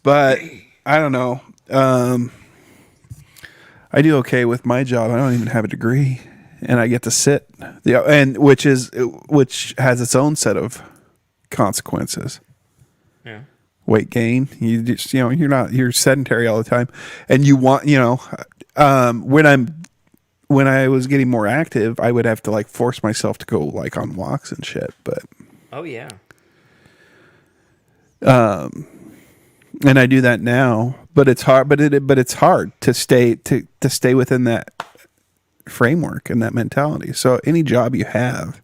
but I don't know. I do okay with my job. I don't even have a degree, and I get to sit. Which has its own set of consequences. Yeah. Weight gain. You just you're sedentary all the time, and you want when I was getting more active, I would have to like force myself to go like on walks and shit. But oh yeah. And I do that now, but it's hard. But it's hard to stay within that framework and that mentality. So any job you have,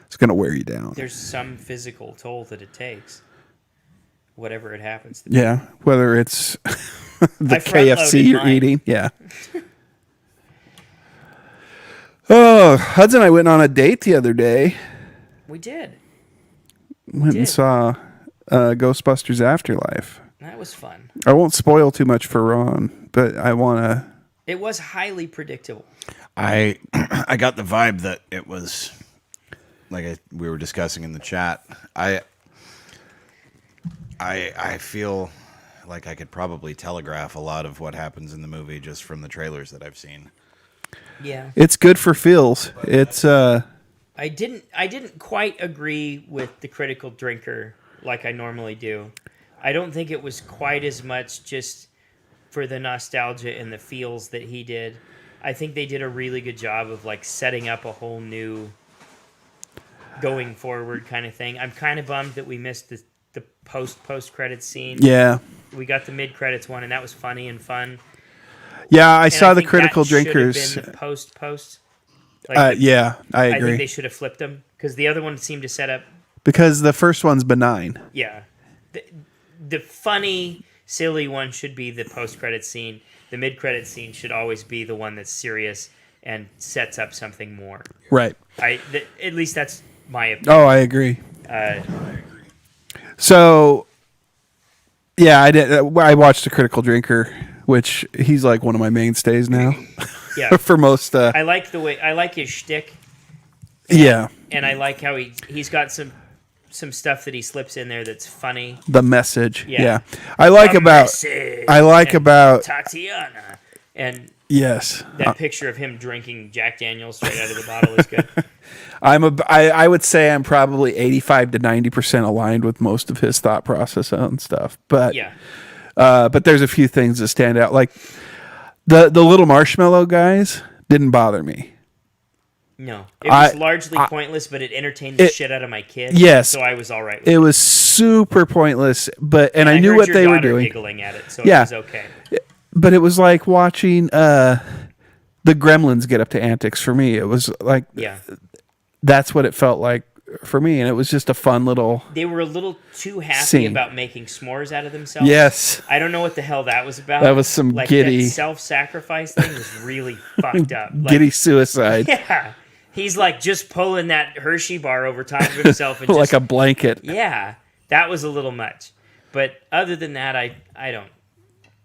it's going to wear you down. There's some physical toll that it takes. Whatever it happens to be. Yeah, whether it's the KFC you're eating. Yeah. Oh, Hudds and I went on a date the other day. We did. And saw Ghostbusters Afterlife. That was fun. I won't spoil too much for Ron, but I want to. It was highly predictable. I got the vibe that it was like we were discussing in the chat. I feel like I could probably telegraph a lot of what happens in the movie just from the trailers that I've seen. Yeah. It's good for feels. It's I didn't quite agree with the critical drinker like I normally do. I don't think it was quite as much just for the nostalgia and the feels that he did. I think they did a really good job of like setting up a whole new going forward kind of thing. I'm kind of bummed that we missed the post credits scene. Yeah. We got the mid credits one, and that was funny and fun. Yeah, I saw the think critical that should have drinkers. been the post. Like yeah, I agree. I think they should have flipped them because the other one seemed to set up. Because the first one's benign. Yeah, the funny, silly one should be the post credit scene. The mid credit scene should always be the one that's serious and sets up something more. Right. At least that's my opinion. Oh, I agree. So, yeah, I did. I watched the critical drinker, which he's like one of my mainstays now. Yeah. For most. I like his shtick. Yeah. And I like how he's got some stuff that he slips in there that's funny. The message. Yeah. I like about Tatiana and yes. That picture of him drinking Jack Daniels straight out of the bottle is good. I would say I'm probably 85 to 90% aligned with most of his thought process on stuff. But yeah. But there's a few things that stand out. Like the little marshmallow guys didn't bother me. No, it was largely pointless, but it entertained the shit out of my kid. Yes, so I was all right with it. Was super pointless, and I knew heard what your they were daughter doing. Giggling at it, so it was okay. But it was like watching the Gremlins get up to antics for me. It was like, that's what it felt like for me, and it was just a fun little. They were a little too happy scene. About making s'mores out of themselves. Yes, I don't know what the hell that was about. That was some giddy that self-sacrifice thing was really fucked up. Giddy suicide. Yeah, he's like just pulling that Hershey bar over top of himself and like a blanket. Yeah, that was a little much. But other than that, I don't.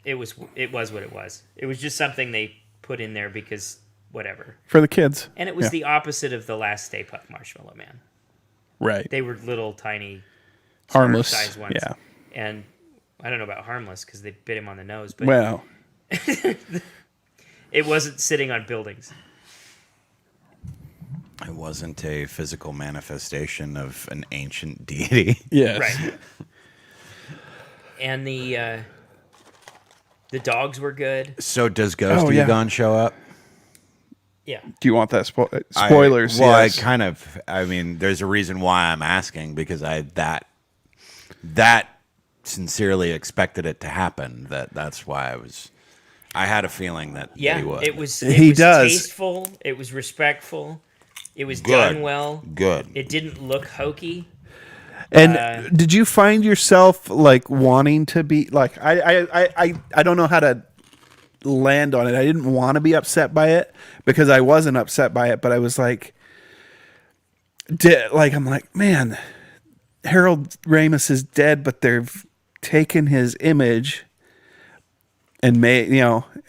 It was what it was. It was just something they put in there because whatever for the kids. And it was the opposite of the last Stay Puft Marshmallow Man. Right. They were little tiny, harmless size ones. Yeah. And I don't know about harmless because they bit him on the nose. But well, it wasn't sitting on buildings. It wasn't a physical manifestation of an ancient deity. Yes. Right. And the dogs were good. So does Ghost Egon show up? Yeah. Do you want that spoilers? Yes. I mean, there's a reason why I'm asking because I sincerely expected it to happen. That's why I had a feeling that he would. It was does. Tasteful. It was respectful. It was done well. Good. It didn't look hokey. And did you find yourself like wanting to be like I don't know how to land on it. I didn't want to be upset by it because I wasn't upset by it, but I was like I'm like, man, Harold Ramis is dead, but they've taken his image and made,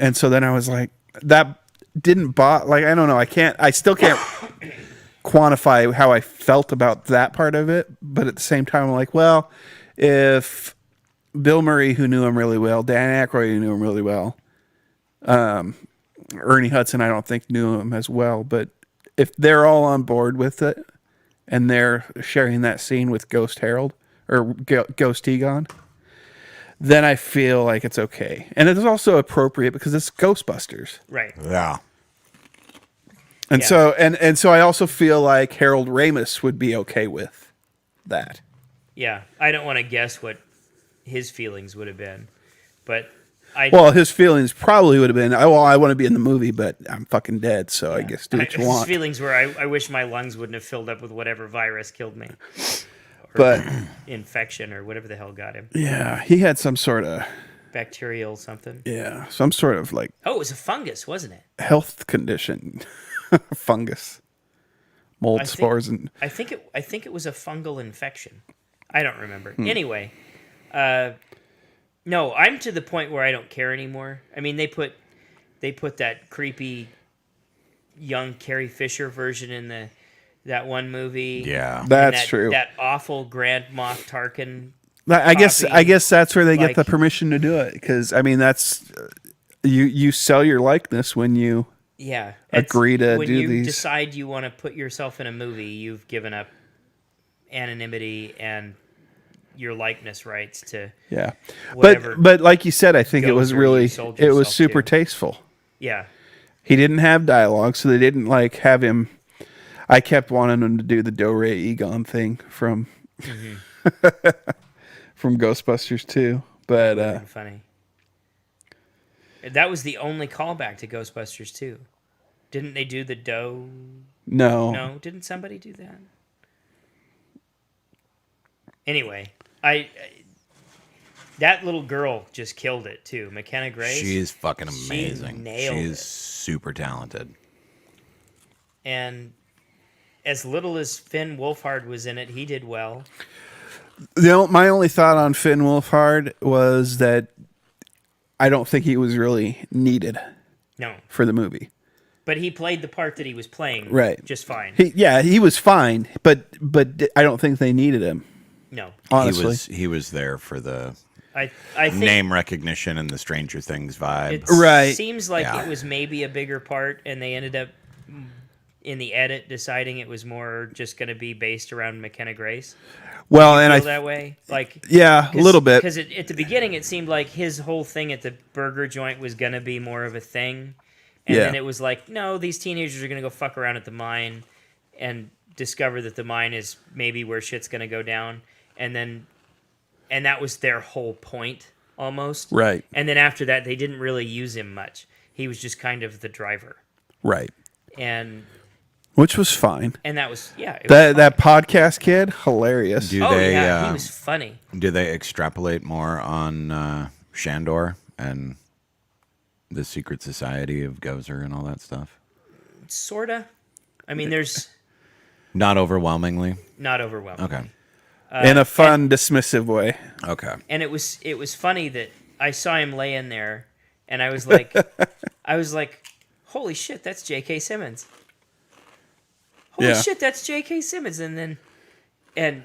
and so then I was like, that didn't I don't know. I still can't quantify how I felt about that part of it, but at the same time, I'm like, well, if Bill Murray, who knew him really well, Dan Aykroyd, who knew him really well, Ernie Hudson, I don't think knew him as well, but if they're all on board with it and they're sharing that scene with Ghost Harold or Ghost Egon, then I feel like it's okay. And it's also appropriate because it's Ghostbusters. Right. Yeah. And so I also feel like Harold Ramis would be okay with that. Yeah. I don't want to guess what his feelings would have been, but his feelings probably would have been, I want to be in the movie, but I'm fucking dead, so I guess do what you want. His feelings were, I wish my lungs wouldn't have filled up with whatever virus killed me. But infection or whatever the hell got him. Yeah, he had some sort of bacterial something. Yeah, some sort of like. Oh, it was a fungus, wasn't it? Health condition, fungus, mold spores, and I think it was a fungal infection. I don't remember. Anyway, no, I'm to the point where I don't care anymore. I mean, they put that creepy young Carrie Fisher version in that one movie. Yeah, that's true. That awful Grand Moff Tarkin. I guess that's where they get the permission to do it, because I mean that's you sell your likeness when you agree to do these. When you decide you want to put yourself in a movie, you've given up anonymity and your likeness rights to whatever. But like you said, I think it was super tasteful. Yeah, he didn't have dialogue, so they didn't like have him. I kept wanting him to do the Do Re Egon thing from from Ghostbusters 2, but funny. That was the only callback to Ghostbusters 2. Didn't they do the Do? No, didn't somebody do that? Anyway, that little girl just killed it too. McKenna Grace. She's fucking amazing. She's it. Super talented. And as little as Finn Wolfhard was in it, he did well. My only thought on Finn Wolfhard was that I don't think he was really needed. No. For the movie. But he played the part that he was playing just fine. He was fine, but I don't think they needed him. No. Honestly. He was there for the I think name recognition and the Stranger Things vibe. It seems like it was maybe a bigger part, and they ended up in the edit deciding it was more just going to be based around McKenna Grace? Well, and Feel that way? Like, yeah, a little bit. Because at the beginning, it seemed like his whole thing at the burger joint was going to be more of a thing. And Yeah. then it was like, no, these teenagers are going to go fuck around at the mine and discover that the mine is maybe where shit's going to go down. And that was their whole point, almost. Right. And then after that, they didn't really use him much. He was just kind of the driver. Right. And Which was fine. that was, yeah. It was That podcast kid, hilarious. Do oh, they? yeah, he was funny. Do they extrapolate more on Shandor and the secret society of Gozer and all that stuff? Sorta. I mean, there's Not overwhelmingly. not overwhelming. Okay. In a fun, dismissive way. Okay. And it was funny that I saw him laying there, and I was like, holy shit, that's J.K. Simmons. Holy Yeah. shit, that's J.K. Simmons. And then, and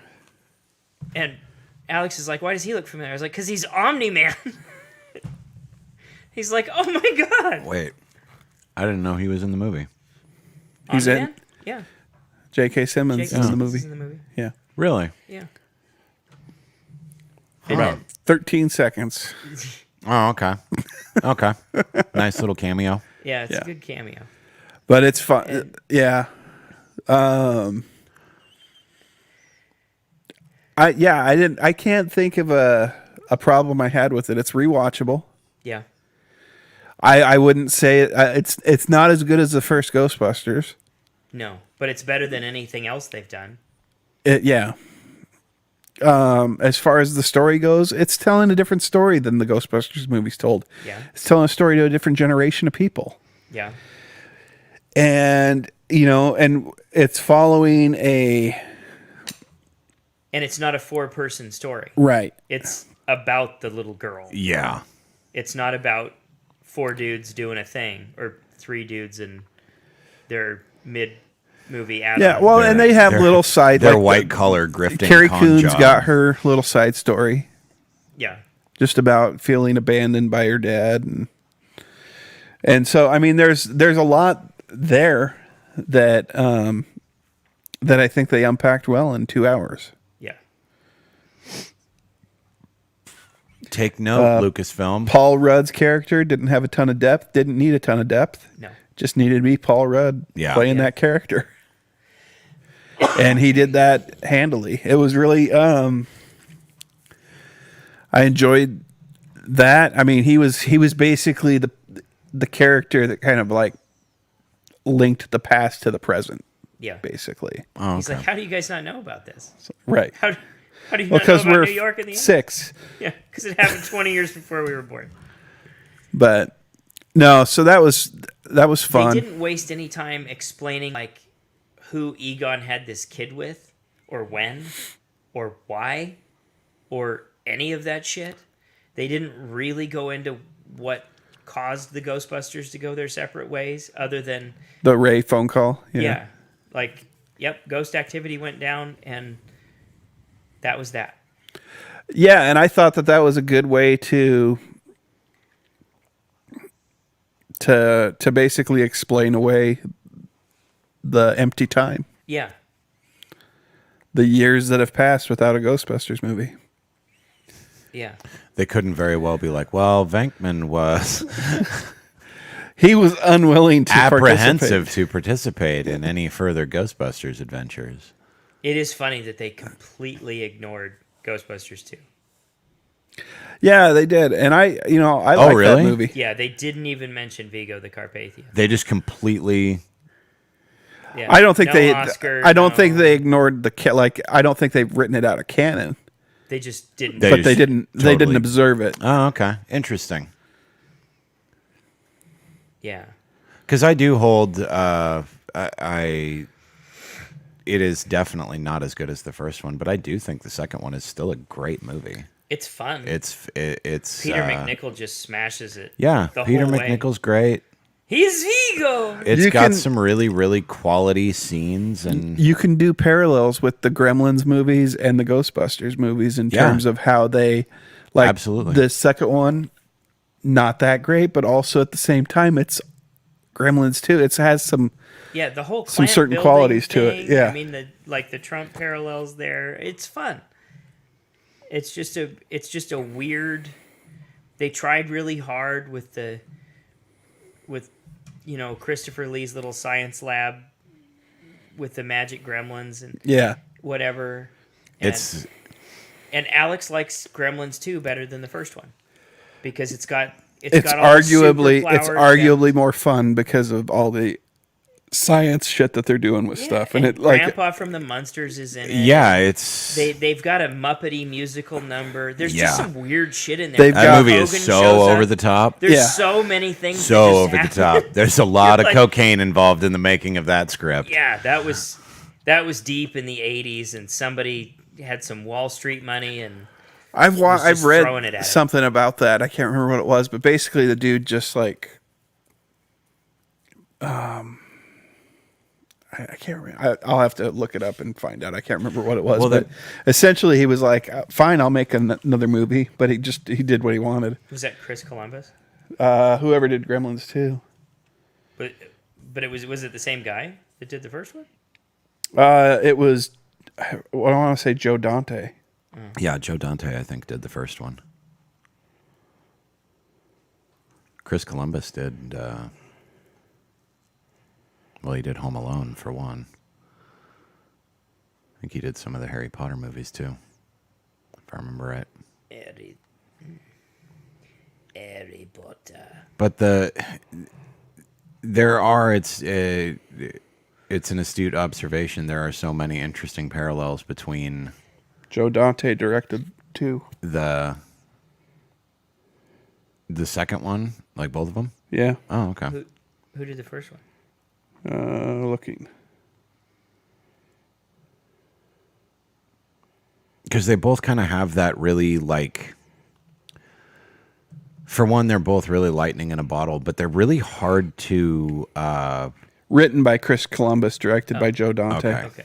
Alex is like, why does he look familiar? I was like, because he's Omni-Man. He's like, oh my god. Wait. I didn't know he was in the movie. He's Omni-Man? in. Yeah. J.K. Simmons J.K. is in the Simmons movie. is in the movie. Yeah. Really? Yeah. About 13 seconds. Oh, okay. Okay. Nice little cameo. Yeah, it's Yeah. a good cameo. But it's fun. And- Yeah. I can't think of a problem I had with it. It's rewatchable. Yeah. I wouldn't say it's not as good as the first Ghostbusters. No, but it's better than anything else they've done. Yeah. As far as the story goes, it's telling a different story than the Ghostbusters movies told. Yeah. It's telling a story to a different generation of people. Yeah. And, and it's following a... And it's not a 4-person story. Right. It's about the little girl. Yeah. It's not about 4 dudes doing a thing or 3 dudes in their mid-movie add-on. Yeah, well, and they have little side... They're like white collar grifting. Carrie con Coon's job. got her little side story. Yeah. Just about feeling abandoned by her dad. And so, I mean, there's a lot there that that I think they unpacked well in 2 hours. Yeah. Take note, Lucasfilm. Paul Rudd's character didn't have a ton of depth, didn't need a ton of depth. No. Just needed to be Paul Rudd playing Yeah. that character. And he did that handily. It was really I enjoyed that. I mean, he was basically the character that kind of like linked the past to the present. Yeah. Basically. Oh, He's okay. like, how do you guys not know about this? Right. How do you Well, not know because about we're New York in the end? 6. Yeah, because it happened 20 years before we were born. But no, so that was fun. They didn't waste any time explaining like who Egon had this kid with, or when, or why, or any of that shit. They didn't really go into what caused the Ghostbusters to go their separate ways, other than The Ray phone call. yeah, like ghost activity went down, and that was that. Yeah, and I thought that was a good way to basically explain away the empty time. Yeah, The years that have passed without a Ghostbusters movie. yeah. They couldn't very well be like, well, Venkman was He was unwilling to apprehensive participate. to participate in any further Ghostbusters adventures. It is funny that they completely ignored Ghostbusters 2. Yeah, they did. And I like really? that movie. Yeah, they didn't even mention Vigo the Carpathian. They just completely. Yeah. I don't think No Oscar, I don't no- think they ignored I don't think they've written it out of canon, They just didn't. They but just they didn't totally- observe it. Oh, okay. Interesting. Yeah. Because I do hold. It is definitely not as good as the first one, but I do think the second one is still a great movie. It's fun. It's Peter McNichol just smashes it. Yeah, the Peter whole way. McNichol's great. He's Vigo. It's You got can- some really, really quality scenes, and You can do parallels with the Gremlins movies and the Ghostbusters movies in Yeah. terms of how they like Absolutely. the second one not that great, but also at the same time it's Gremlins too. It has some Yeah, the whole some clamp certain building qualities to it. thing, Yeah. I mean, the Trump parallels there. It's fun. It's just a weird. They tried really hard with Christopher Lee's little science lab with the magic gremlins and Yeah. whatever. And Alex likes Gremlins 2 better than the first one because it's got all the arguably more fun because of all the science shit that they're doing with stuff, and it Grandpa from the Munsters is in it. Yeah, it's they've got a Muppety musical number. There's just some weird shit in there. They've that movie is so over the top. There's so many things. So over the top. There's a lot of cocaine involved in the making of that script. Yeah, that was deep in the '80s, and somebody had some Wall Street money, and I've read something about that. I can't remember what it was, but basically the dude just like, I can't remember. I'll have to look it up and find out. I can't remember what it was. Well, but essentially, he was like, "Fine, I'll make another movie." But he did what he wanted. Was that Chris Columbus? Whoever did Gremlins 2. But it was it the same guy that did the first one? It was. I want to say Joe Dante. Yeah, Joe Dante, I think, did the first one. Chris Columbus did. Well, he did Home Alone, for one. I think he did some of the Harry Potter movies, too, if I remember right. Harry Potter. But it's an astute observation. There are so many interesting parallels between... Joe Dante directed 2. The second one, like both of them? Yeah. Oh, okay. Who did the first one? Looking. Because they both kind of have that really, like... For one, they're both really lightning in a bottle, but they're really hard to... Written by Chris Columbus, directed by Joe Dante. Okay.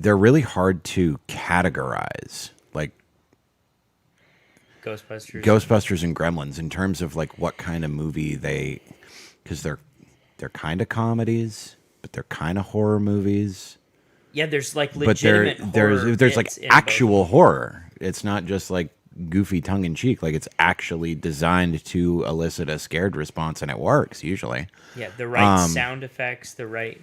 They're really hard to categorize, like Ghostbusters and Gremlins, in terms of like what kind of movie because they're kind of comedies, but they're kind of horror movies. Yeah, there's like legitimate horror. There's like actual horror. It's not just like goofy tongue in cheek. Like it's actually designed to elicit a scared response, and it works usually. Yeah, the right sound effects, the right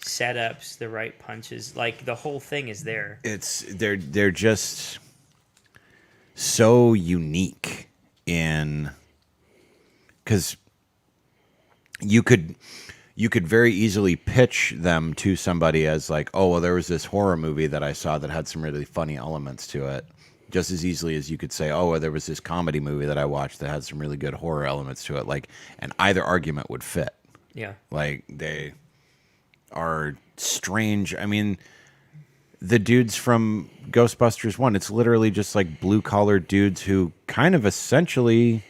setups, the right punches, like the whole thing is there. They're just so unique because you could very easily pitch them to somebody as like, oh, well, there was this horror movie that I saw that had some really funny elements to it, just as easily as you could say, oh, well, there was this comedy movie that I watched that had some really good horror elements to it, like, and either argument would fit. Yeah, like they are strange. I mean, the dudes from Ghostbusters 1, it's literally just like blue-collar dudes who kind of essentially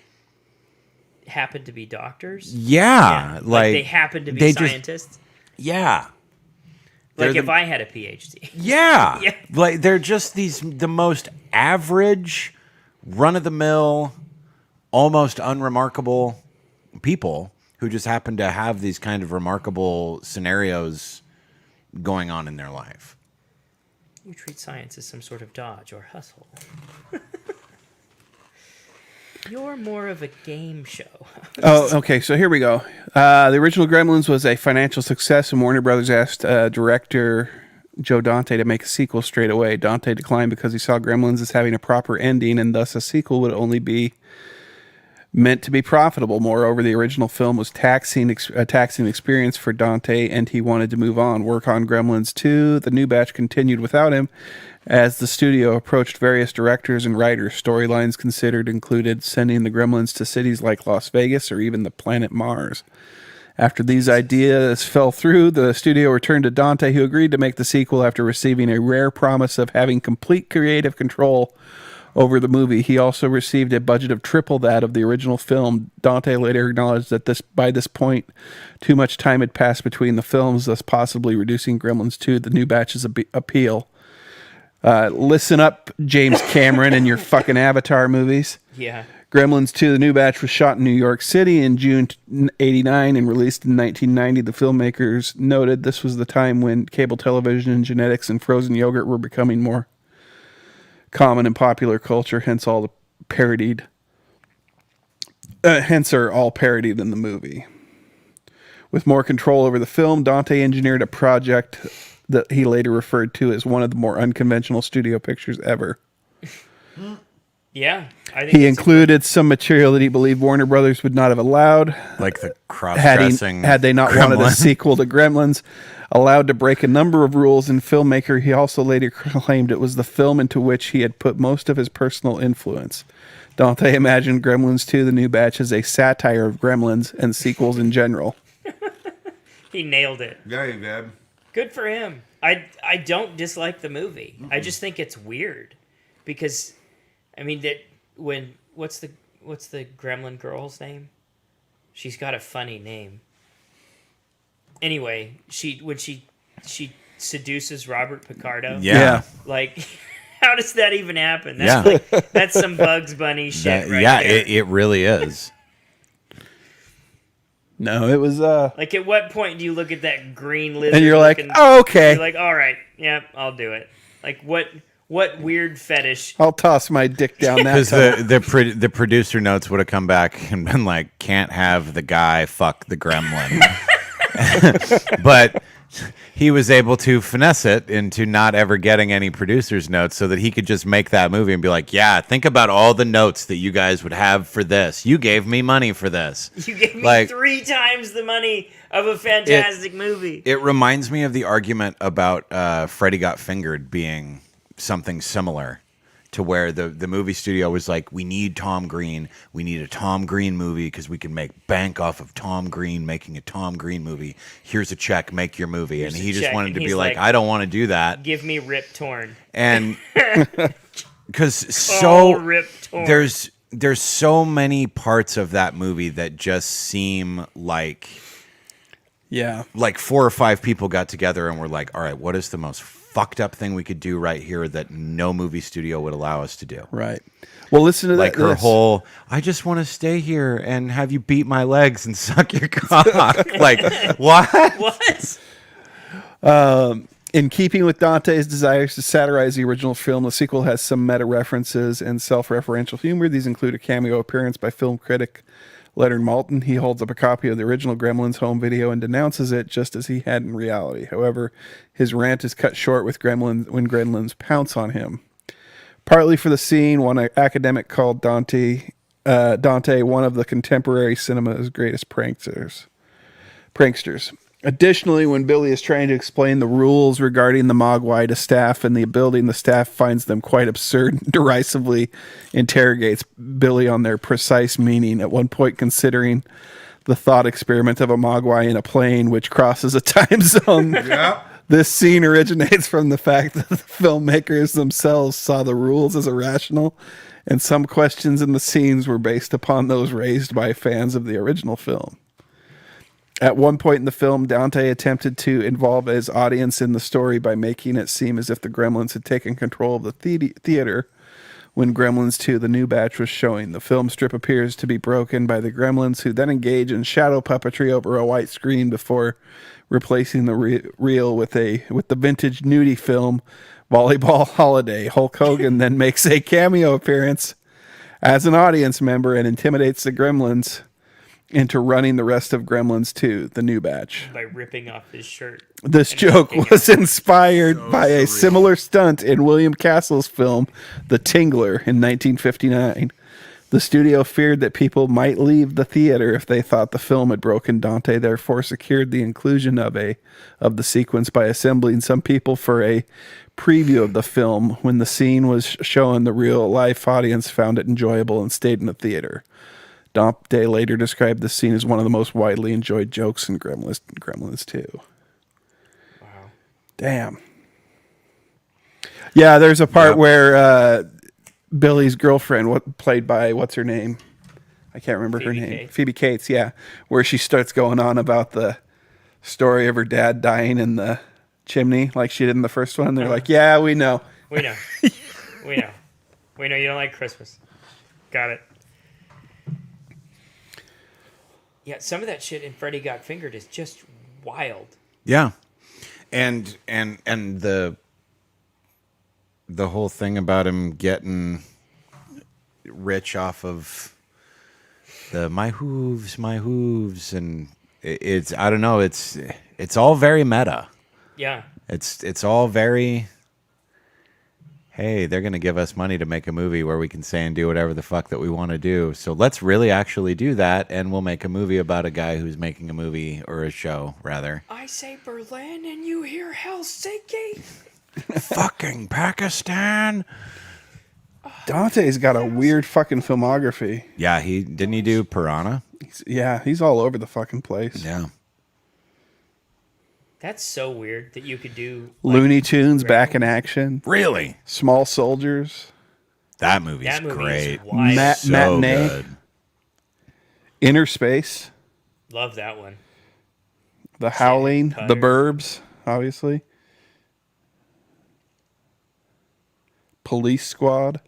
happen to be doctors. Yeah. Like they happen to be scientists. Yeah. Like if I had a PhD. Yeah. Yeah. Like they're just the most average, run-of-the-mill, almost unremarkable people who just happen to have these kind of remarkable scenarios going on in their life. You treat science as some sort of dodge or hustle. You're more of a game show. Oh, okay. So here we go. The original Gremlins was a financial success, and Warner Brothers asked director Joe Dante to make a sequel straight away. Dante declined because he saw Gremlins as having a proper ending, and thus a sequel would only be meant to be profitable. Moreover, the original film was a taxing experience for Dante, and he wanted to move on. Work on Gremlins 2, the new batch, continued without him as the studio approached various directors and writers. Storylines considered included sending the Gremlins to cities like Las Vegas or even the planet Mars. After these ideas fell through, the studio returned to Dante, who agreed to make the sequel after receiving a rare promise of having complete creative control over the movie. He also received a budget of triple that of the original film. Dante later acknowledged that by this point, too much time had passed between the films, thus possibly reducing Gremlins 2, the new batch's appeal. Listen up, James Cameron, and your fucking Avatar movies. Yeah. Gremlins 2, the new batch, was shot in New York City in June '89 and released in 1990. The filmmakers noted this was the time when cable television and genetics and frozen yogurt were becoming more common in popular culture, hence are all parodied in the movie. With more control over the film, Dante engineered a project that he later referred to as one of the more unconventional studio pictures ever. Yeah, I think he included some material that he believed Warner Brothers would not have allowed, like the cross-dressing. Had they not wanted a sequel to Gremlins, allowed to break a number of rules in filmmaker. He also later claimed it was the film into which he had put most of his personal influence. Dante imagined Gremlins 2, the new batch, as a satire of Gremlins and sequels in general. He nailed it. Yeah, you did. Good for him. I don't dislike the movie. Mm-mm. I just think it's weird because, I mean, what's the Gremlin girl's name? She's got a funny name. Anyway, when she seduces Robert Picardo. Yeah. Like, how does that even happen? That's that's some Bugs Bunny shit right there. It really is. No, it was like, at what point do you look at that green lizard and you're like, oh, okay. You're like, all right, yeah, I'll do it. Like, what weird fetish? I'll toss my dick down that. Because the producer notes would have come back and been like, can't have the guy fuck the gremlin. But he was able to finesse it into not ever getting any producer's notes so that he could just make that movie and be like, yeah, think about all the notes that you guys would have for this. You gave me money for this. You gave me 3 times the money of a fantastic movie. It reminds me of the argument about Freddy Got Fingered being something similar to where the movie studio was like, we need Tom Green. We need a Tom Green movie because we can make bank off of Tom Green making a Tom Green movie. Here's a check, make your movie. And he just wanted to be like, I don't want to do that. Give me Rip Torn. And because Rip Torn. There's so many parts of that movie that just seem like 4 or 5 people got together and were like, all right, what is the most fucked up thing we could do right here that no movie studio would allow us to do? Right. Well, listen to like her whole, I just want to stay here and have you beat my legs and suck your cock. Like, what? What? In keeping with Dante's desires to satirize the original film, the sequel has some meta references and self-referential humor. These include a cameo appearance by film critic Leonard Maltin. He holds up a copy of the original Gremlins home video and denounces it just as he had in reality. However, his rant is cut short with when Gremlins pounce on him. Partly for the scene, one academic called Dante one of the contemporary cinema's greatest pranksters. Additionally, when Billy is trying to explain the rules regarding the Mogwai to staff and the building, the staff finds them quite absurd and derisively interrogates Billy on their precise meaning, at one point considering the thought experiment of a Mogwai in a plane which crosses a time zone. Yeah. This scene originates from the fact that the filmmakers themselves saw the rules as irrational, and some questions in the scenes were based upon those raised by fans of the original film. At one point in the film, Dante attempted to involve his audience in the story by making it seem as if the Gremlins had taken control of the theater when Gremlins 2, the new batch, was showing. The film strip appears to be broken by the Gremlins, who then engage in shadow puppetry over a white screen before replacing the reel with the vintage nudie film Volleyball Holiday. Hulk Hogan then makes a cameo appearance as an audience member and intimidates the Gremlins into running the rest of Gremlins 2, the new batch, by ripping off his shirt. This joke was inspired by a similar stunt in William Castle's film The Tingler in 1959. The studio feared that people might leave the theater if they thought the film had broken. Dante therefore secured the inclusion of the sequence by assembling some people for a preview of the film. When the scene was shown, the real life audience found it enjoyable and stayed in the theater. Dante later described the scene as one of the most widely enjoyed jokes in Gremlins 2. Wow. Damn. Yeah, there's a part where Billy's girlfriend, played by, what's her name? I can't remember her name. Cates. Phoebe Cates, yeah. Where she starts going on about the story of her dad dying in the chimney like she did in the first one. They're like, yeah, we know. We know. We know. We know you don't like Christmas. Got it. Yeah, some of that shit in Freddy Got Fingered is just wild. Yeah. And the whole thing about him getting rich off of the my hooves, and it's I don't know, it's all very meta. Yeah. It's all very, hey, they're going to give us money to make a movie where we can say and do whatever the fuck that we want to do. So let's really actually do that, and we'll make a movie about a guy who's making a movie, or a show, rather. I say Berlin, and you hear Helsinki. Fucking Pakistan. Dante's got a weird fucking filmography. Yeah, didn't he do Piranha? He's all over the fucking place. Yeah. That's so weird that you could do Looney Tunes back in action. Really? Small Soldiers. That movie's That movie great. is wild. So Matinee. good. Inner Space. Love that one. The Howling. Fire. The Burbs, obviously. Police Squad.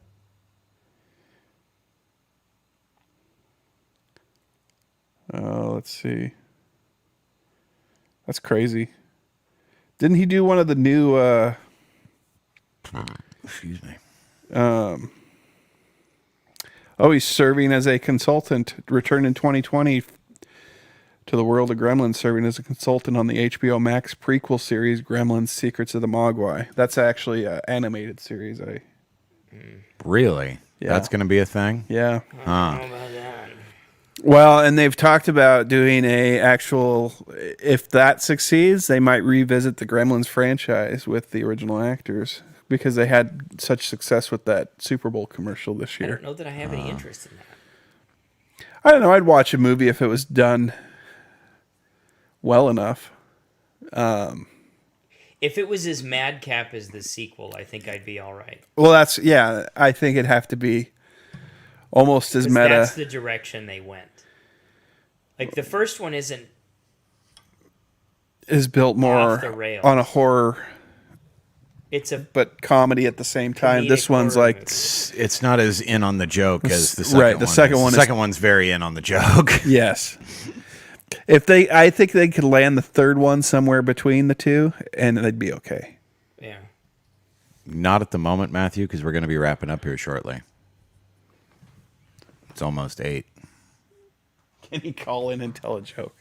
Let's see. That's crazy. Didn't he do one of the new Excuse me. he's serving as a consultant, returned in 2020 to the world of Gremlins, serving as a consultant on the HBO Max prequel series Gremlins Secrets of the Mogwai. That's actually an animated series. Really? Yeah. That's going to be a thing? Yeah. I don't know about that. Well, and they've talked about doing if that succeeds, they might revisit the Gremlins franchise with the original actors because they had such success with that Super Bowl commercial this I year. don't know that I have any interest in that. I don't know. I'd watch a movie if it was done well enough. If it was as madcap as the sequel, I think I'd be all right. Well, I think it'd have to be almost as meta. That's the direction they went. Like, the first one is built more off the rails. on a horror, but comedy at the same time. Comedic This one's horror like, movie. It's not as in on the joke as the second right, one. the second one The is- second one's very in on the joke. yes. I think they could land the third one somewhere between the two, and they'd be okay. Yeah. Not at the moment, Matthew, because we're going to be wrapping up here shortly. It's almost 8. Can you call in and tell a joke?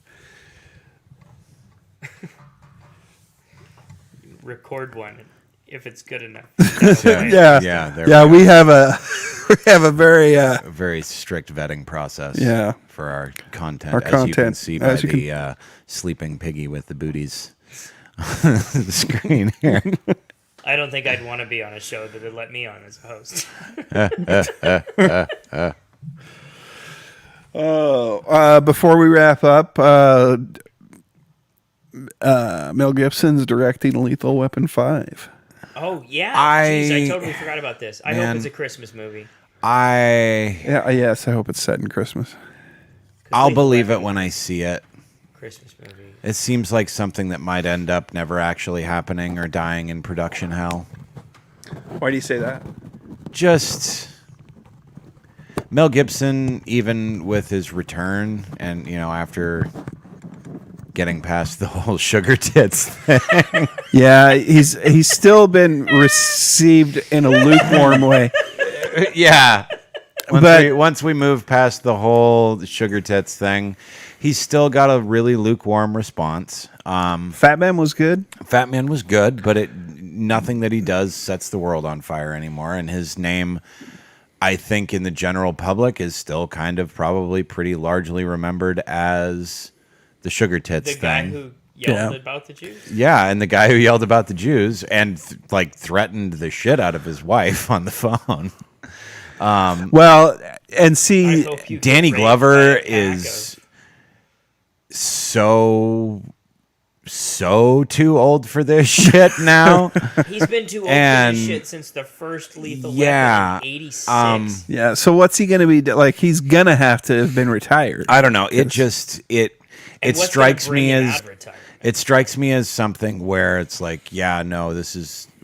Record one if it's good enough. Yeah, Yeah, we have a very a very strict vetting process. Yeah. For our content, Our as you can content, see by as you the sleeping piggy with the booties on the screen here. I don't think I'd want to be on a show that would let me on as a host. before we wrap up, Mel Gibson's directing Lethal Weapon 5. Oh, yeah. I- Jeez, I totally forgot about this. I Man. hope it's a Christmas movie. Yes, I hope it's set in Christmas. 'Cause I'll Lethal believe it Weapon, when I see it. Christmas movie. It seems like something that might end up never actually happening or dying in production hell. Why do you say that? Just Mel Gibson, even with his return, and after getting past the whole sugar tits thing. Yeah, he's still been received in a lukewarm way. Yeah. But- Once we move past the whole sugar tits thing, he's still got a really lukewarm response. Fat Man was good. Fat Man was good, but nothing that he does sets the world on fire anymore. And his name, I think, in the general public is still kind of probably pretty largely remembered as the sugar tits The guy thing. who yelled Yeah. about the Jews? Yeah, and the guy who yelled about the Jews and threatened the shit out of his wife on the phone. Well, and see, I hope you get Danny raped by Glover a pack is so too old for this shit now. He's been too old And- for this shit since the first Lethal Yeah, Weapon in 86. yeah. So what's he going to be like? He's gonna have to have been retired. I don't know. It And what's gonna strikes bring me him as out of retirement? It strikes me as something where it's like, yeah, no,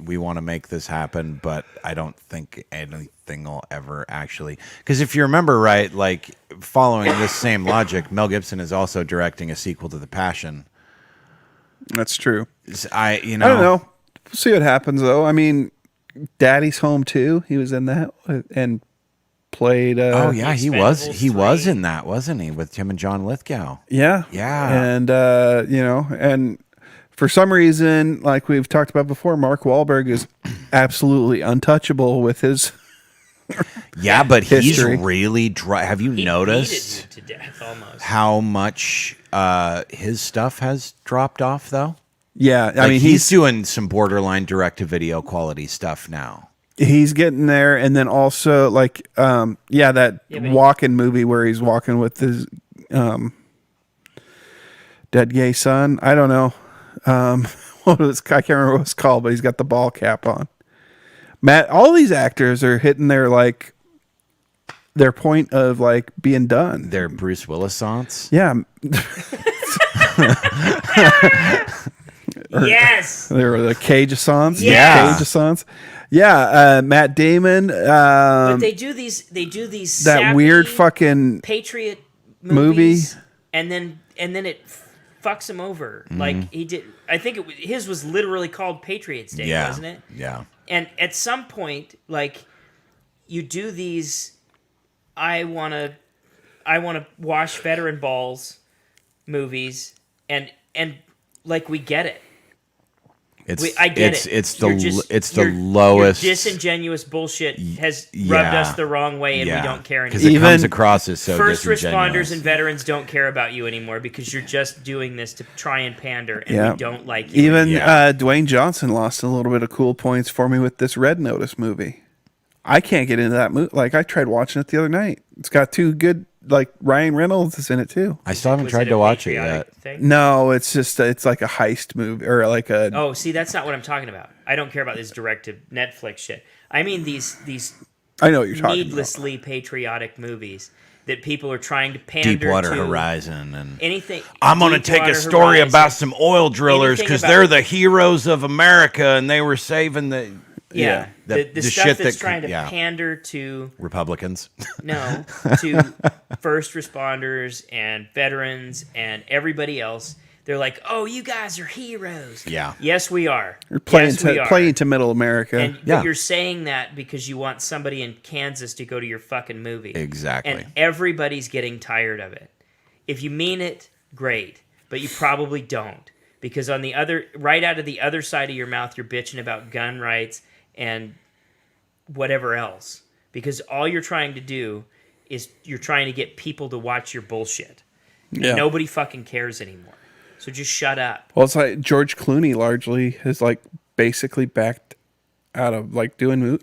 we want to make this happen, but I don't think anything will ever actually. Because if you remember right, like following this same logic, Mel Gibson is also directing a sequel to The Passion. That's true. I don't know. We'll see what happens though. I mean, Daddy's Home too. He was in that and played. Oh yeah, he was. He was 3. in that, wasn't he, with him and John Lithgow? Yeah, Yeah. And and for some reason, like we've talked about before, Mark Wahlberg is absolutely untouchable with his. Yeah, but history. he's really dry. Have you He noticed beat it to death almost. how much his stuff has dropped off, though? Yeah, I Like, mean he's doing some borderline direct-to-video quality stuff now. he's getting there, and then also like that walking movie where he's walking with his dead gay son. I don't know what it was. I can't remember what it's called, but he's got the ball cap on. Matt, all these actors are hitting their point of like being done. They're Bruce Willis-ants. Yeah. Yes. They were the Cage-a-sons. Yeah. Cage-a-sons. Yeah. Matt Damon. But they do these that sappy weird fucking Patriot movie. movies, and then it fucks him over. Like he did. I think his was literally called Patriots Day, Yeah. wasn't it? Yeah. And at some point, like, you do these, I wanna wash veteran balls movies, and like we get it. I get it. It's You're the lowest. Your disingenuous bullshit has rubbed us the wrong way, and we don't care because anymore. it comes across as so First disingenuous. responders and veterans don't care about you anymore because you're just doing this to try and pander, and we don't like you. Even Yeah. Dwayne Johnson lost a little bit of cool points for me with this Red Notice movie. I can't get into that movie. Like, I tried watching it the other night. It's got two good, like, Ryan Reynolds is in it too. I still haven't Was tried it to a watch it patriotic yet. thing? No, it's just it's like a heist movie or like a. Oh, see, that's not what I'm talking about. I don't care about this direct to Netflix shit. I mean these I know what you're talking needlessly patriotic movies that people are trying to pander Deepwater to. Horizon and Anything. I'm going to take a Deepwater story Horizon. about some oil drillers Anything because about- they're the heroes of America and they were saving the Yeah, the the stuff shit that's that trying to yeah. pander to Republicans. no to first responders and veterans and everybody else. They're like, oh, you guys are heroes. Yeah. Yes, we are. You're playing Yes, we to are. playing to middle America. And Yeah. but you're saying that because you want somebody in Kansas to go to your fucking movie. Exactly. And everybody's getting tired of it. If you mean it, great. But you probably don't. Because on the other right out of the other side of your mouth, you're bitching about gun rights and whatever else. Because all you're trying to do is you're trying to get people to watch your bullshit. Yeah. And nobody fucking cares anymore. So just shut up. Well, it's like George Clooney largely has like basically backed out of like doing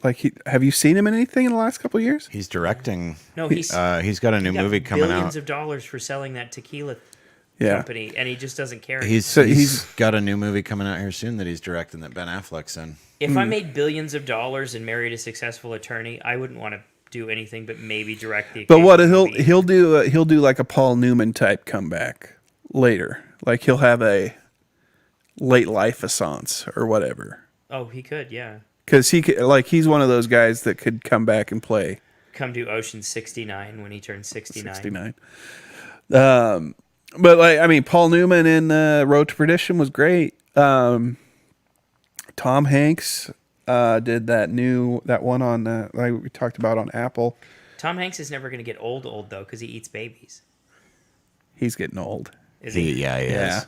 have you seen him in anything in the last couple of years? He's directing. No, he's got a new movie coming billions out. of dollars for selling that tequila Yeah. company, and he just doesn't care. He's got a new movie coming out here soon that he's directing that Ben Affleck's in. If I made billions of dollars and married a successful attorney, I wouldn't want to do anything but maybe direct the. But what occasional movie. he'll do like a Paul Newman type comeback later. Like he'll have a late life assance or whatever. Oh, he could, yeah. Because he's one of those guys that could come back and play Come to Ocean 69 when he turns 69. 69. But like I mean, Paul Newman in Road to Perdition was great. Tom Hanks did that one on like we talked about on Apple. Tom Hanks is never going to get old though because he eats babies. He's getting old. Is he? Yeah, he is.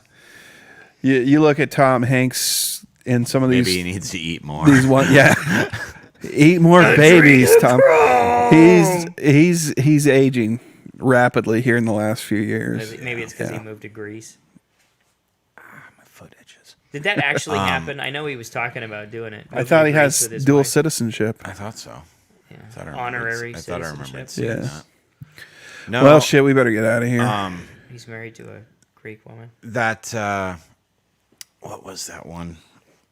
You look at Tom Hanks in some of these. Maybe he needs to eat more. These one, yeah. Eat more babies, Tom. He's aging rapidly here in the last few years. Maybe it's because he moved to Greece. My foot itches. Did that actually happen? I know he was talking about doing it. I thought he Moving to has Greece with his dual wife. citizenship. I thought so. Yeah. I thought I remembered- Honorary I thought I remembered citizenship. seeing Yeah. that. No, Well, shit, we better get out of here. He's married to a Greek woman. that what was that one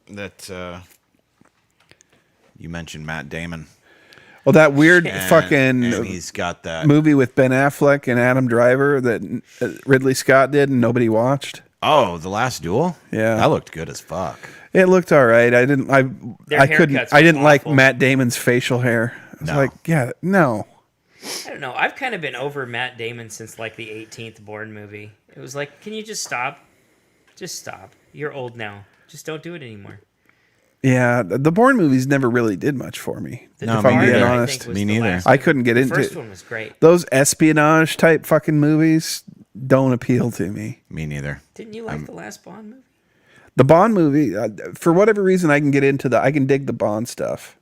that you mentioned? Matt Damon. Well, that weird And fucking he's got that. movie with Ben Affleck and Adam Driver that Ridley Scott did and nobody watched. Oh, The Last Duel? Yeah. That looked good as fuck. It looked all right. I Their couldn't. haircuts I were didn't like awful. Matt Damon's facial hair. I was No. like, yeah, no. I don't know. I've kind of been over Matt Damon since like the 18th Bourne movie. It was like, can you just stop? Just stop. You're old now. Just don't do it anymore. Yeah, the Bourne movies never really did much for me. The No, if I'm me being neither. Departed, I honest, think, was Me the neither. last I one. couldn't get The into first one was great. those espionage type fucking movies. Don't appeal to me. Me neither. Didn't you like the last Bond movie? The Bond movie, for whatever reason, I can get into I can dig the Bond stuff,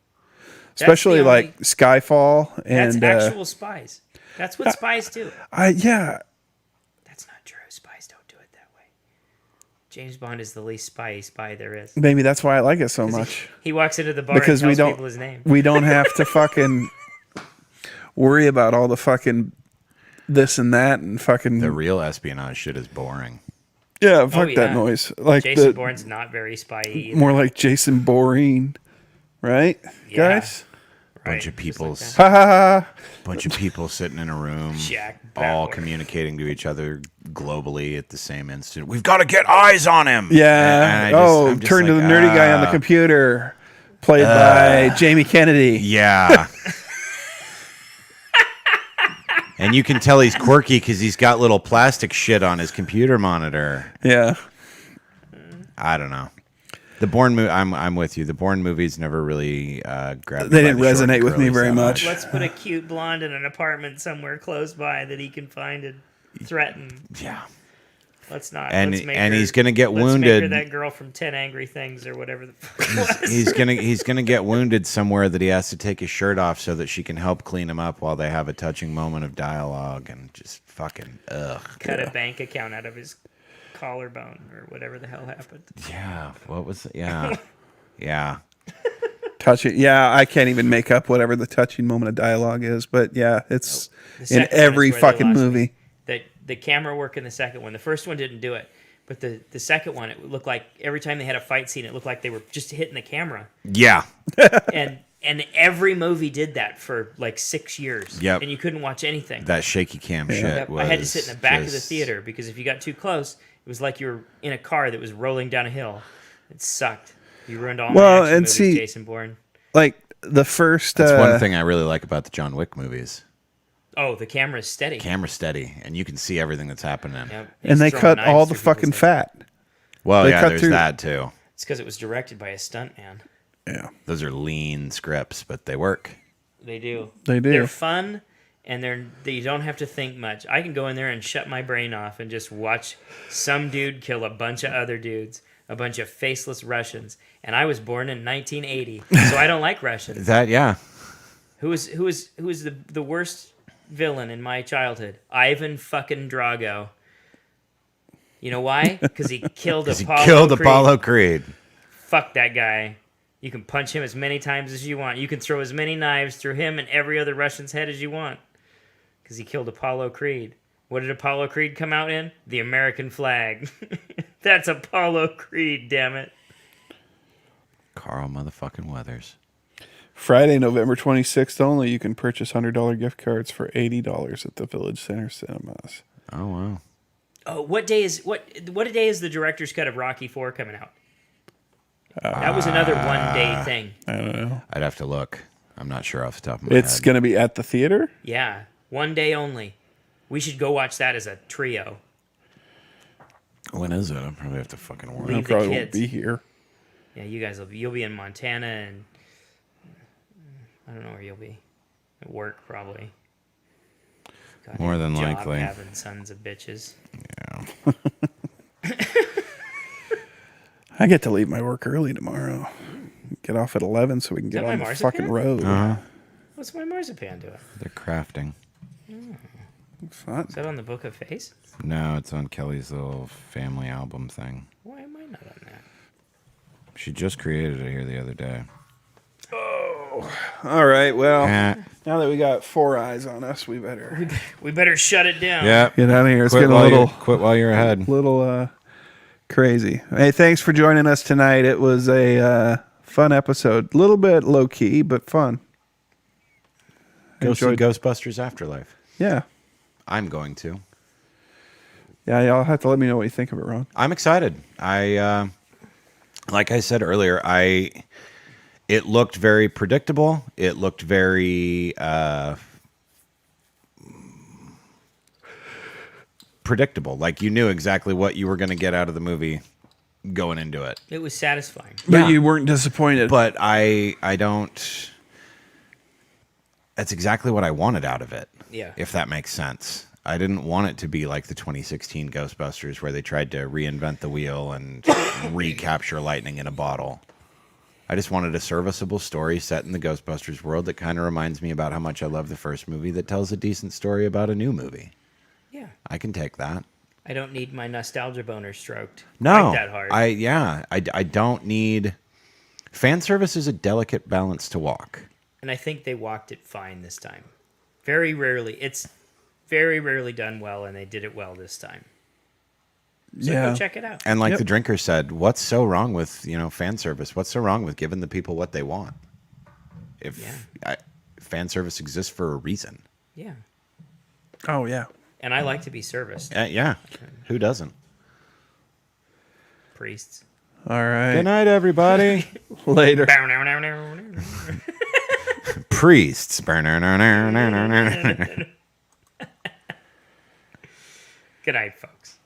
especially the like only- Skyfall That's and actual spies. That's what spies do. yeah. That's not true. Spies don't do it that way. James Bond is the least spy there is. Maybe that's why I like it so much. He walks into the bar Because and we tells don't people his name. we don't have to fucking worry about all the fucking this and that and fucking The real espionage shit is boring. yeah. Fuck that yeah. noise. Like Jason Bourne's not very spy-y either. more like Jason Bourne, right, Yeah. guys? Bunch of Just people, like that. Ha ha ha. bunch of people sitting in a room, Jack all Bauer. communicating to each other globally at the same instant. We've got to get eyes on him. Yeah. And Oh, I'm just turn to like, the nerdy guy on the computer, played by Jamie Kennedy. Yeah. And you can tell he's quirky because he's got little plastic shit on his computer monitor. Yeah. I don't know. The Bourne movie, I'm with you. The Bourne movies never really grabbed. They me didn't by the short resonate and with me curlies very that much. Let's put a cute blonde in an apartment somewhere close by that he can find and threaten. Yeah. Let's not. And- let's make and her- he's gonna get let's make her wounded. that girl from 10 Angry Things or whatever the fuck it was. He's gonna get wounded somewhere that he has to take his shirt off so that she can help clean him up while they have a touching moment of dialogue and just fucking ugh. Cut a bank account out of his collarbone or whatever the hell happened. Yeah. What was it? Yeah. Yeah. Touching. Yeah, I can't even make up whatever the touching moment of dialogue is, but yeah, it's The in second one every is where they fucking lost me. movie. The camera work in the second one. The first one didn't do it, but the second one, it looked like every time they had a fight scene, it looked like they were just hitting the camera. Yeah. And every movie did that for like 6 years. Yep. And you couldn't watch anything. That shaky cam shit Yep, was I had to sit in the back of the just- theater because if you got too close, it was like you were in a car that was rolling down a hill. It sucked. You ruined all Well, my action and movies, see- Jason Bourne. Like the first. That's one thing I really like about the John Wick movies. Oh, the camera's steady. Camera steady, and you can see everything that's happening. Yep. And He's they throwing cut all knives the through fucking people's heads. fat. Well, They yeah, cut there's through- that too. It's because it was directed by a stuntman. Yeah, Those are lean scripts, but they work. They do. They do. They're fun, and you don't have to think much. I can go in there and shut my brain off and just watch some dude kill a bunch of other dudes, a bunch of faceless Russians. And I was born in 1980, so I don't like Russians. That yeah. Who was the worst villain in my childhood? Ivan fucking Drago. You know why? Because he killed He Apollo. killed Creed. Apollo Creed. Fuck that guy. You can punch him as many times as you want. You can throw as many knives through him and every other Russian's head as you want. Because he killed Apollo Creed. What did Apollo Creed come out in? The American flag. That's Apollo Creed, damn it. Carl motherfucking Weathers. Friday, November 26th only. You can purchase $100 gift cards for $80 at the Village Center Cinemas. Oh wow. Oh, what day is the director's cut of Rocky IV coming out? That was another one-day thing. I don't know. I'd have to look. I'm not sure off the top of my It's head. going to be at the theater. Yeah, one day only. We should go watch that as a trio. When is it? I'll probably have to fucking work. Leave I the probably won't kids. be here. Yeah, you guys you'll be in Montana, and I don't know where you'll be. At work, probably. God, More than job likely. having sons of bitches. Yeah. I get to leave my work early tomorrow. Get off at 11 so we can get that my on the marzipan? fucking road. Uh-huh. What's my marzipan doing? They're crafting. Fun. Is that on the Book of Face? No, it's on Kelly's little family album thing. Why am I not on that? She just created it here the other day. All right, well, Eh. now that we got 4 eyes on us, we better We better shut it down. Yeah. get out of here. It's Quit getting a while, little, quit while you're ahead. crazy. Hey, thanks for joining us tonight. It was a fun episode. A little bit low key, but fun. Go see Enjoyed- Ghostbusters Afterlife. Yeah. I'm going to. Yeah, y'all have to let me know what you think of it, Ron. I'm excited. Like I said earlier, it looked very predictable. It looked very predictable. Like you knew exactly what you were going to get out of the movie going into it. It was satisfying. But Yeah. you weren't disappointed. But I don't. That's exactly what I wanted out of it. Yeah. If that makes sense. I didn't want it to be like the 2016 Ghostbusters where they tried to reinvent the wheel and recapture lightning in a bottle. I just wanted a serviceable story set in the Ghostbusters world that kind of reminds me about how much I love the first movie that tells a decent story about a new movie. Yeah. I can take that. I don't need my nostalgia boner stroked No, quite that hard. I don't need. Fan service is a delicate balance to walk. And I think they walked it fine this time. Very rarely. It's very rarely done well, and they did it well this time. So yeah. go check it out. And like Yep. the drinker said, what's so wrong with fan service? What's so wrong with giving the people what they want? Fan service exists for a reason. Yeah. Oh, yeah. And I like to be serviced. Yeah, who doesn't? Priests. All right. Good night, everybody. Later. Priests. Good night, folks.